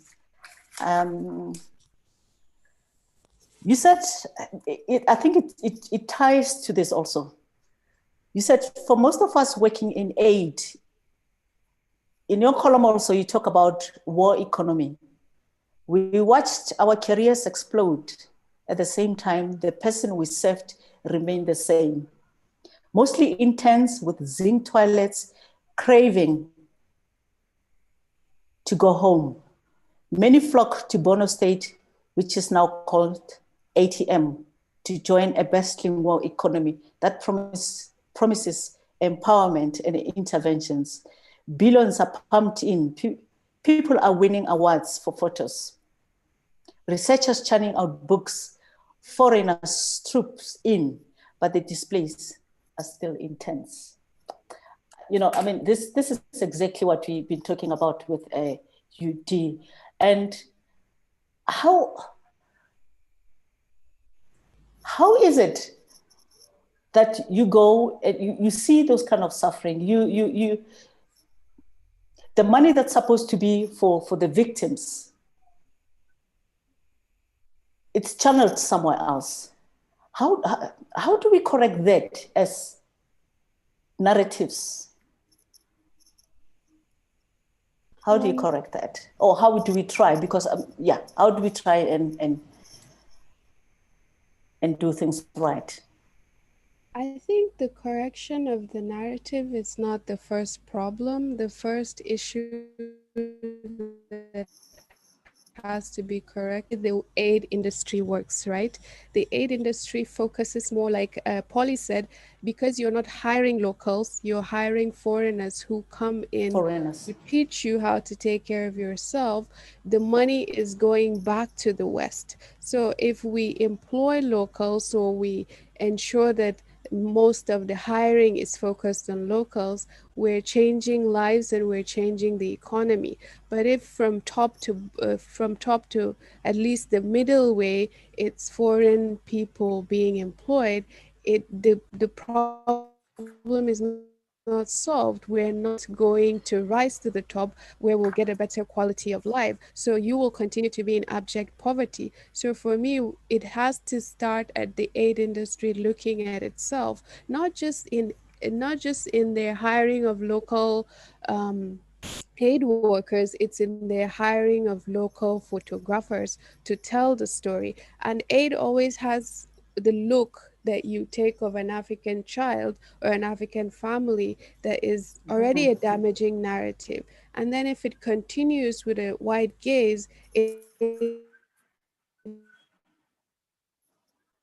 You said, I think it ties to this also. You said for most of us working in aid, in your column also you talk about war economy. We watched our careers explode. At the same time, the person we served remained the same. Mostly interns with zinc toilets, craving to go home. Many flock to Bono State, which is now called ATM, to join a bustling war economy that promises empowerment and interventions. Billions are pumped in. People are winning awards for photos. Researchers churning out books, foreigners troops in, but the displays are still intense. This is exactly what we've been talking about with UD. And how is it that you go and you see those kind of suffering? The money that's supposed to be for the victims, it's channeled somewhere else. How do we correct that as narratives? How do you correct that? Or how do we try? Because, how do we try and do things right? I think the correction of the narrative is not the first problem. The first issue that has to be corrected, the aid industry works, right? The aid industry focuses more, like Polly said, because you're not hiring locals, you're hiring foreigners who come in to teach you how to take care of yourself. The money is going back to the West. So if we employ locals, or we ensure that most of the hiring is focused on locals, we're changing lives and we're changing the economy. But if from top to at least the middle way, it's foreign people being employed, the problem is not solved. We're not going to rise to the top where we'll get a better quality of life. So you will continue to be in abject poverty. So for me, it has to start at the aid industry looking at itself, not just in their hiring of local aid workers, it's in their hiring of local photographers to tell the story. And aid always has the look that you take of an African child or an African family that is already a damaging narrative. And then if it continues with a wide gaze, it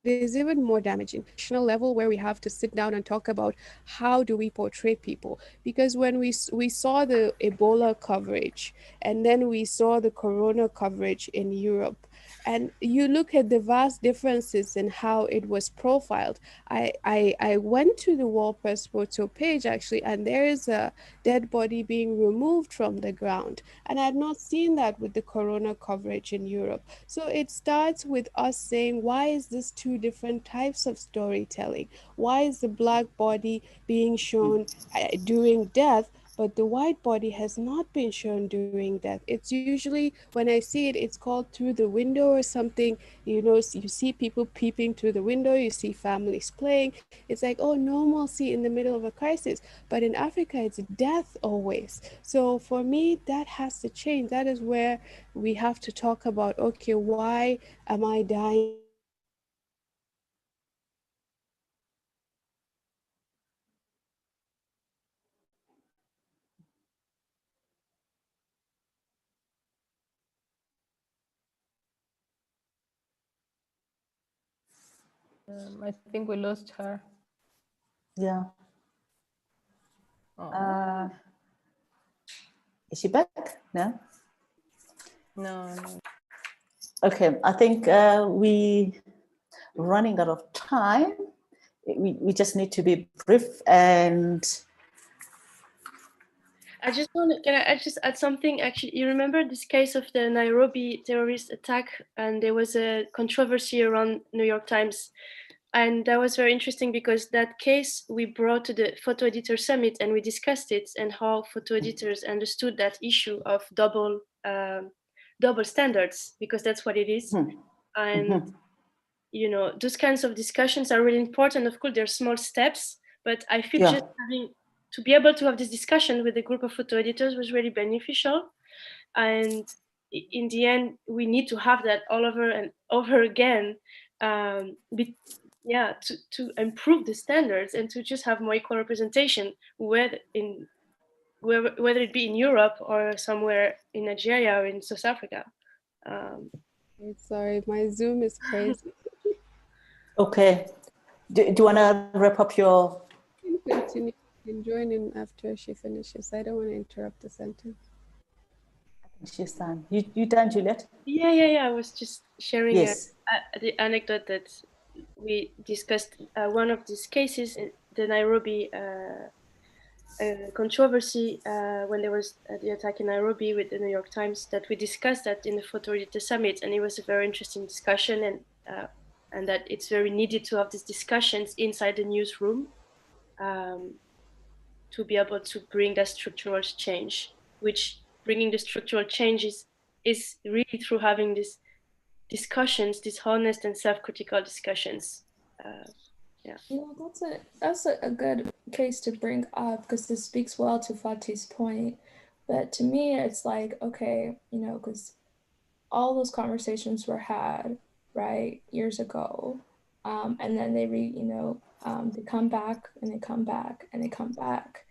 is even more damaging. National level, where we have to sit down and talk about how do we portray people, because when we saw the Ebola coverage, and then we saw the corona coverage in Europe, and you look at the vast differences in how it was profiled. I went to the Wall Press photo page actually, and there is a dead body being removed from the ground, and I had not seen that with the corona coverage in Europe. So it starts with us saying, why is this two different types of storytelling? Why is the black body being shown during death, but the white body has not been shown during death? It's usually, when I see it, it's called Through the Window or something. You see people peeping through the window, you see families playing. It's like, oh, normalcy in the middle of a crisis. But in Africa, it's death always. So for me, that has to change. That is where we have to talk about, okay, why am I dying I think we lost her. Yeah. Oh. Is she back? No? No. Okay, I think we running out of time. We just need to be brief and I just want to, can I just add something? Actually, you remember this case of the Nairobi terrorist attack, and there was a controversy around New York Times. And that was very interesting because that case we brought to the Photo Editor Summit and we discussed it and how photo editors understood that issue of double standards, because that's what it is. And you know, those kinds of discussions are really important. Of course, they're small steps, but I feel just having to be able to have this discussion with a group of photo editors was really beneficial. And in the end, we need to have that all over and over again, to improve the standards and to just have more equal representation, whether it be in Europe or somewhere in Nigeria or in South Africa. Sorry, my Zoom is crazy. okay. Do you want to wrap up your? Continue and join in after she finishes. I don't want to interrupt the sentence. She's done. You done, Juliet? Yeah. I was just sharing Yes. the anecdote that we discussed one of these cases, the Nairobi controversy when there was the attack in Nairobi with the New York Times, that we discussed that in the Photo Editor Summit, and it was a very interesting discussion, and that it's very needed to have these discussions inside the newsroom to be able to bring that structural change, which bringing the structural changes is really through having these discussions, these honest and self-critical discussions. Yeah, that's a good case to bring up because this speaks well to Fati's point. But to me, it's like, okay, you know, because all those conversations were had, right, years ago. And then they come back and they come back and they come back.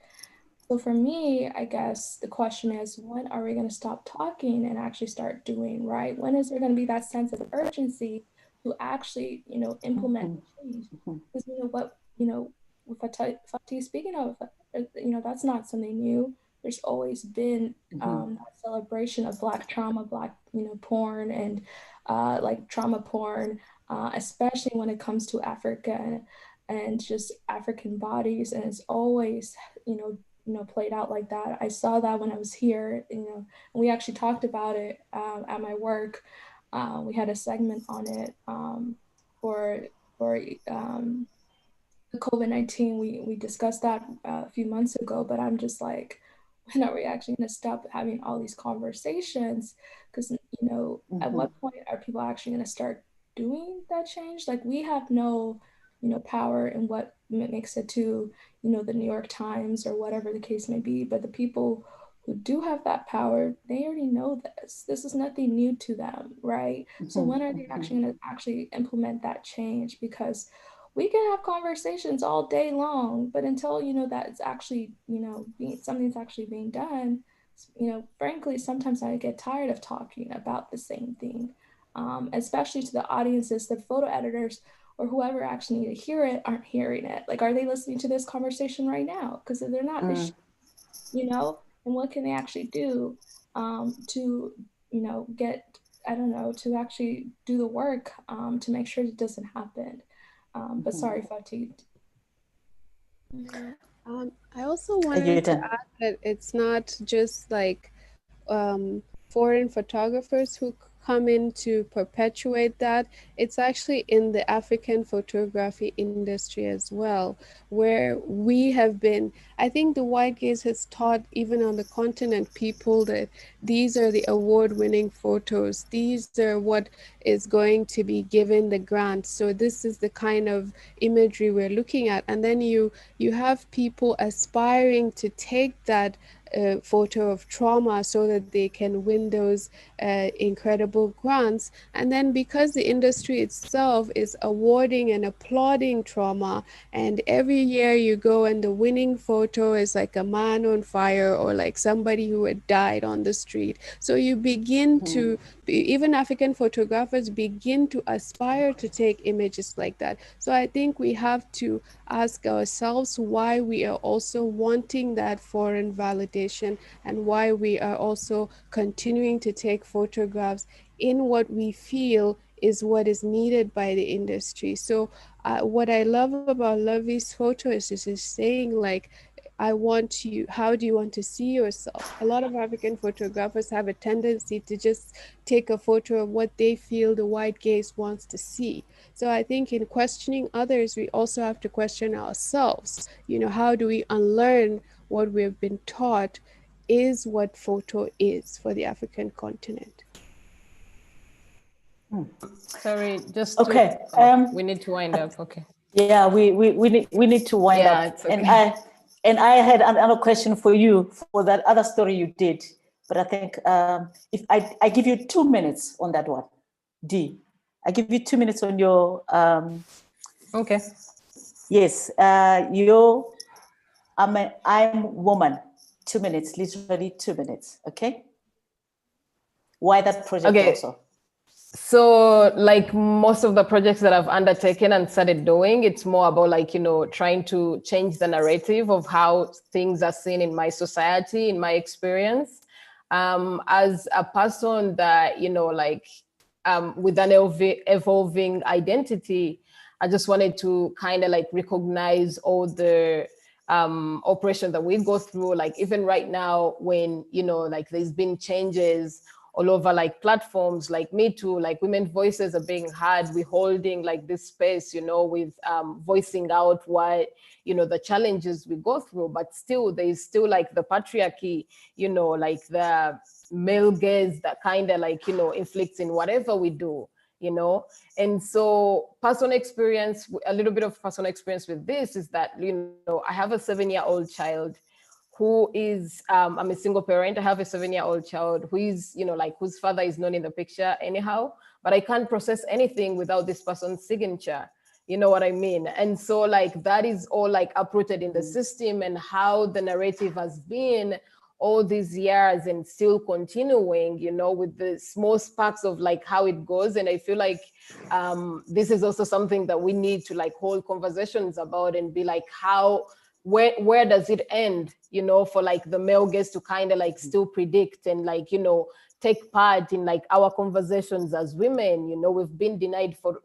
So for me, I guess the question is, when are we going to stop talking and actually start doing, right? When is there going to be that sense of urgency to actually, implement change? Because what Fatih speaking of, that's not something new. There's always been that celebration of Black trauma, Black, porn and like trauma porn, especially when it comes to Africa and just African bodies. And it's always, played out like that. I saw that when I was here, and we actually talked about it at my work. We had a segment on it for COVID-19. We discussed that a few months ago, but I'm just like, when are we actually going to stop having all these conversations? Because, at what point are people actually going to start doing that change? Like, we have no, power in what makes it to, the New York Times or whatever the case may be. But the people who do have that power, they already know this. This is nothing new to them, right? So when are they actually going to actually implement that change? Because we can have conversations all day long, but until that it's actually something's actually being done, frankly, sometimes I get tired of talking about the same thing, especially to the audiences, the photo editors or whoever actually need to hear it aren't hearing it. Like, are they listening to this conversation right now? Because if they're not, they should, and what can they actually do to get, I don't know, to actually do the work to make sure it doesn't happen. But sorry, Fatih. I also wanted to add that it's not just like foreign photographers who come in to perpetuate that. It's actually in the African photography industry as well, where we have been, I think the white gaze has taught even on the continent people that these are the award-winning photos. These are what is going to be given the grant. So this is the kind of imagery we're looking at. And then you have people aspiring to take that photo of trauma so that they can win those incredible grants. And then because the industry itself is awarding and applauding trauma, and every year you go and the winning photo is like a man on fire or like somebody who had died on the street. So you begin to, even African photographers begin to aspire to take images like that. So I think we have to ask ourselves why we are also wanting that foreign validation and why we are also continuing to take photographs in what we feel is what is needed by the industry. So what I love about Lovey's photo is just saying like, I want you, how do you want to see yourself? A lot of African photographers have a tendency to just take a photo of what they feel the white gaze wants to see. So I think in questioning others, we also have to question ourselves. You know, how do we unlearn what we've been taught is what photo is for the African continent? Sorry, just Okay. we need to wind up. Okay. Yeah, we need to wind Yeah, up. it's okay. And I had another question for you for that other story you did, but I think if I give you 2 minutes on that one, D, I give you 2 minutes on your Okay. yes, I'm woman. 2 minutes, literally 2 minutes. Okay. Why that project Okay. also? So like most of the projects that I've undertaken and started doing, it's more about like, you know, trying to change the narrative of how things are seen in my society, in my experience. As a person that, you know, like with an evolving identity, I just wanted to kind of like recognize all the oppression that we go through, like even right now when, you know, like there's been changes all over like platforms like Me Too, like women's voices are being heard. We're holding like this space, you know, with voicing out what, you know, the challenges we go through, but still there's still like the patriarchy, you know, like the male gaze that kind of like, you know, inflicts in whatever we do, you know. And so personal experience, a little bit of personal experience with this is that, you know, I have a 7-year-old child who is, I'm a single parent. I have a 7-year-old child who is, you know, like whose father is not in the picture anyhow, but I can't process anything without this person's signature. You know what I mean? And so like that is all like uprooted in the system and how the narrative has been all these years and still continuing, you know, with the small sparks of like how it goes. And I feel like this is also something that we need to like hold conversations about and be like, how, where does it end, you know, for like the male gaze to kind of like still predict and like, you know, take part in like our conversations as women. You know, we've been denied for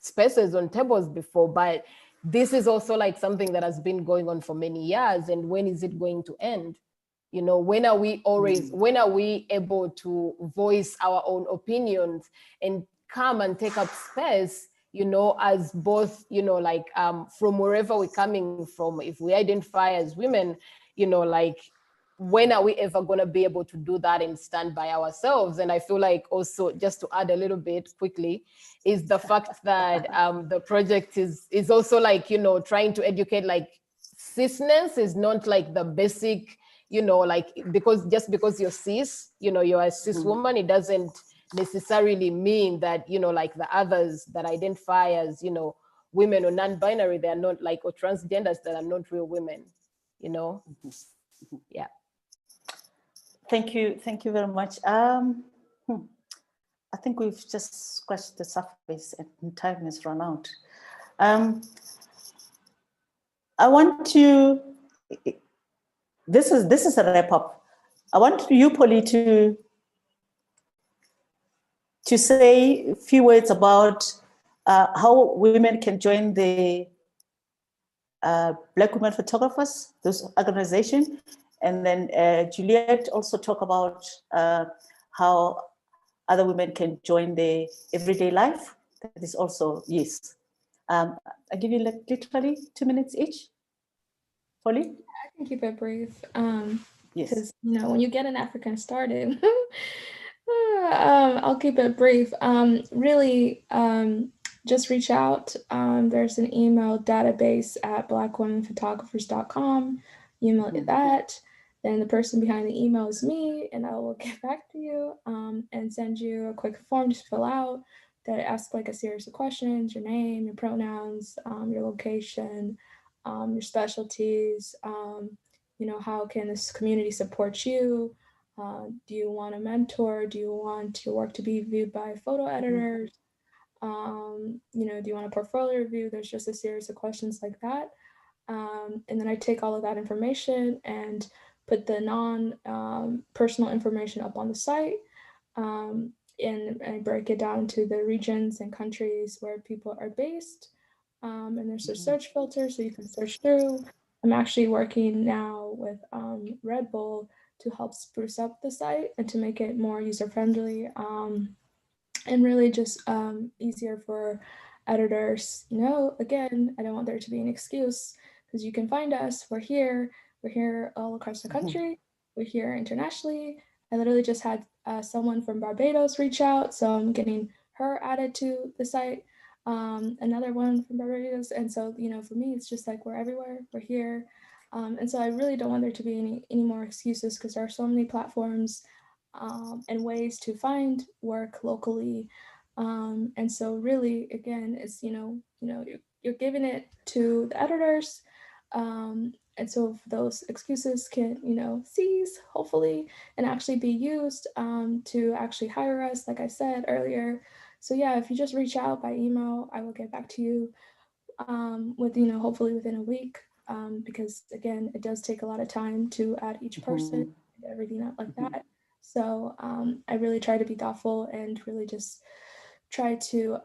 spaces on tables before, but this is also like something that has been going on for many years. And when is it going to end? You know, when are we able to voice our own opinions and come and take up space, you know, as both, you know, like from wherever we're coming from, if we identify as women, you know, like when are we ever going to be able to do that and stand by ourselves? And I feel like also, just to add a little bit quickly, is the fact that the project is also like, you know, trying to educate, like cisness is not like the basic, you know, like because just because you're cis, you know, you're a cis woman, it doesn't necessarily mean that, you know, like the others that identify as, you know, women or non-binary, they're not like, or transgenders that are not real women, you know. Yeah. Thank you very much. I think we've just scratched the surface and time has run out. I want to, this is a wrap up. I want you, Polly, to say a few words about how women can join the Black Women Photographers, this organization. And then Juliet also talk about how other women can join the everyday life. That is also, yes. I give you like literally 2 minutes each. Polly? I can keep it brief. Yes. Because, you know, when you get an African started, I'll keep it brief. Really, just reach out. There's an email database at blackwomenphotographers.com. You email that. then the person behind the email is me, and I will get back to you and send you a quick form to fill out that asks like a series of questions: your name, your pronouns, your location, your specialties, how can this community support you? Do you want a mentor? Do you want your work to be viewed by photo editors? Do you want a portfolio review? There's just a series of questions like that. And then I take all of that information and put the non-personal information up on the site. And I break it down to the regions and countries where people are based. And there's a search filter so you can search through. I'm actually working now with Red Bull to help spruce up the site and to make it more user-friendly and really just easier for editors. Again, I don't want there to be an excuse because you can find us. We're here all across the country. We're here internationally. I literally just had someone from Barbados reach out, so I'm getting her added to the site. Another one from Barbados, and so for me, it's just like we're everywhere. We're here, and so I really don't want there to be any more excuses because there are so many platforms and ways to find work locally. And so really, again, it's you're giving it to the editors. And so if those excuses can, cease, hopefully, and actually be used to actually hire us, like I said earlier. So yeah, if you just reach out by email, I will get back to you hopefully within a week, because again, it does take a lot of time to add each person, everything out like that. So I really try to be thoughtful and really just try to,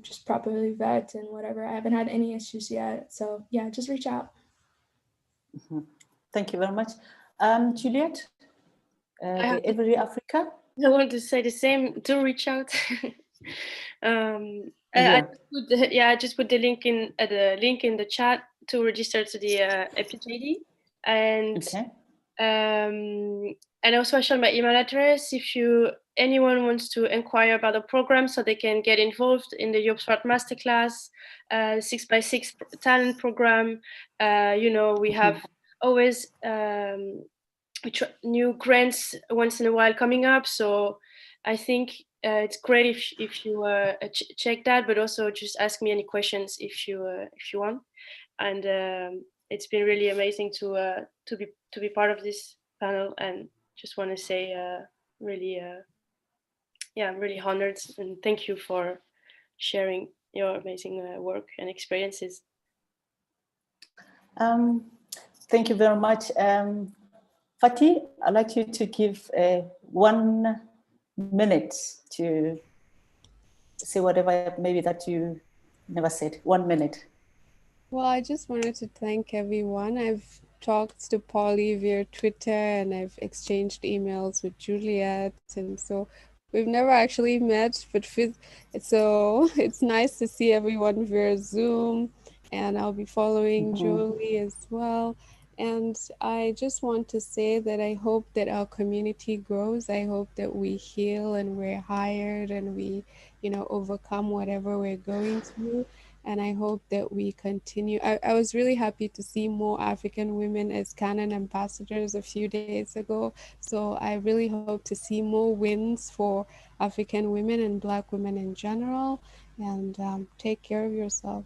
just properly vet and whatever. I haven't had any issues yet. So yeah, just reach out. Thank you very much. Juliet, Every Africa? I want to say the same. Do reach out. I just put the link in the chat to register to the EPJD, and and also I share my email address if anyone wants to inquire about the program, so they can get involved in the Europe Smart Masterclass 6x6 talent program. We have always new grants once in a while coming up, so I think it's great if you check that, but also just ask me any questions if you want. And it's been really amazing to be part of this panel, and just want to say I'm really honored, and thank you for sharing your amazing work and experiences. Thank you very much. Fatih, I'd like you to give 1 minute to say whatever maybe that you never said. 1 minute. Well, I just wanted to thank everyone. I've talked to Polly via Twitter and I've exchanged emails with Juliet, and so we've never actually met, but so it's nice to see everyone via Zoom, and I'll be following Jolie as well. And I just want to say that I hope that our community grows. I hope that we heal and we're hired and we, overcome whatever we're going through. And I hope that we continue. I was really happy to see more African women as Canon ambassadors a few days ago. So I really hope to see more wins for African women and Black women in general. And take care of yourself.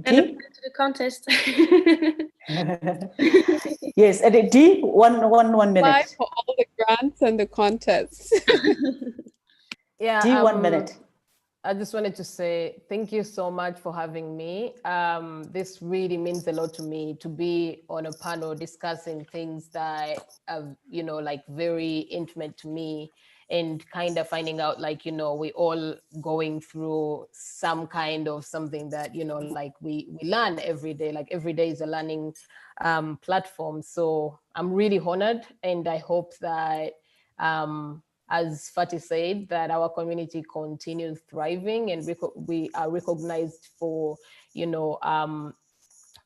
D? And to the contest. Yes, and D, one minute. Apply for all the grants and the contests. Yeah. D, 1 minute. I just wanted to say thank you so much for having me. This really means a lot to me to be on a panel discussing things that are, like very intimate to me, and kind of finding out we all going through some kind of something that, like we learn every day, like every day is a learning platform. So I'm really honored, and I hope that, as Fatih said, that our community continues thriving and we are recognized for,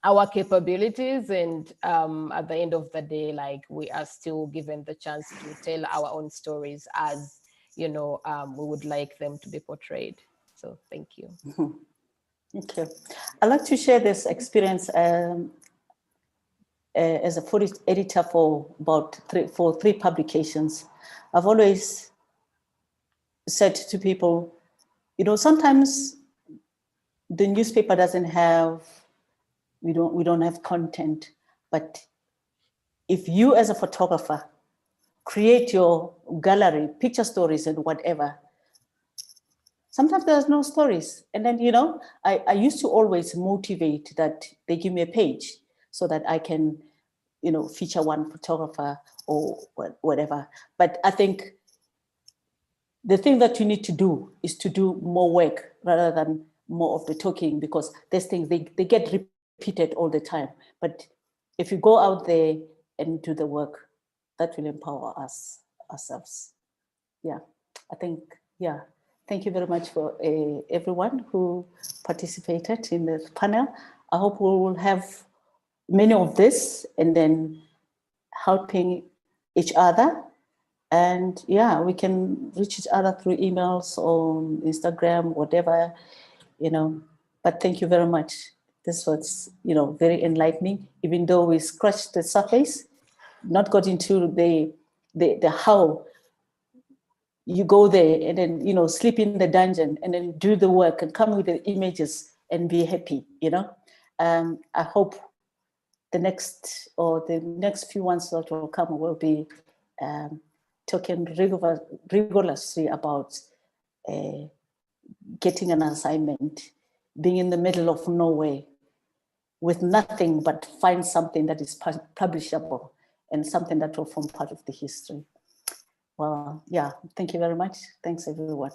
our capabilities. And at the end of the day, we are still given the chance to tell our own stories as, we would like them to be portrayed. So thank you. Okay. I'd like to share this experience as a photo editor for about three publications. I've always said to people, you know, sometimes the newspaper doesn't have, we don't have content, but if you as a photographer create your gallery, picture stories and whatever, sometimes there's no stories. And then, you know, I used to always motivate that they give me a page so that I can, you know, feature one photographer or whatever. But I think the thing that you need to do is to do more work rather than more of the talking, because these things, they get repeated all the time. But if you go out there and do the work, that will empower us ourselves. Yeah, I think, yeah. Thank you very much for everyone who participated in the panel. I hope we will have many of this and then helping each other. And yeah, we can reach each other through emails on Instagram, whatever, you know. But thank you very much. This was, you know, very enlightening, even though we scratched the surface, not got into the how you go there and then, you know, sleep in the dungeon and then do the work and come with the images and be happy, you know. I hope the next few ones that will come will be talking rigorously about getting an assignment, being in the middle of nowhere with nothing, but find something that is publishable and something that will form part of the history. Well, yeah, thank you very much. Thanks, everyone.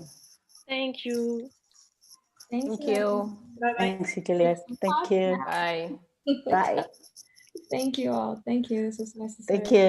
Thank you. Thank you. Bye-bye. Thanks, Juliet. Thank you. Bye. Bye. Thank you all. Thank you. This was nice to Thank serve. you.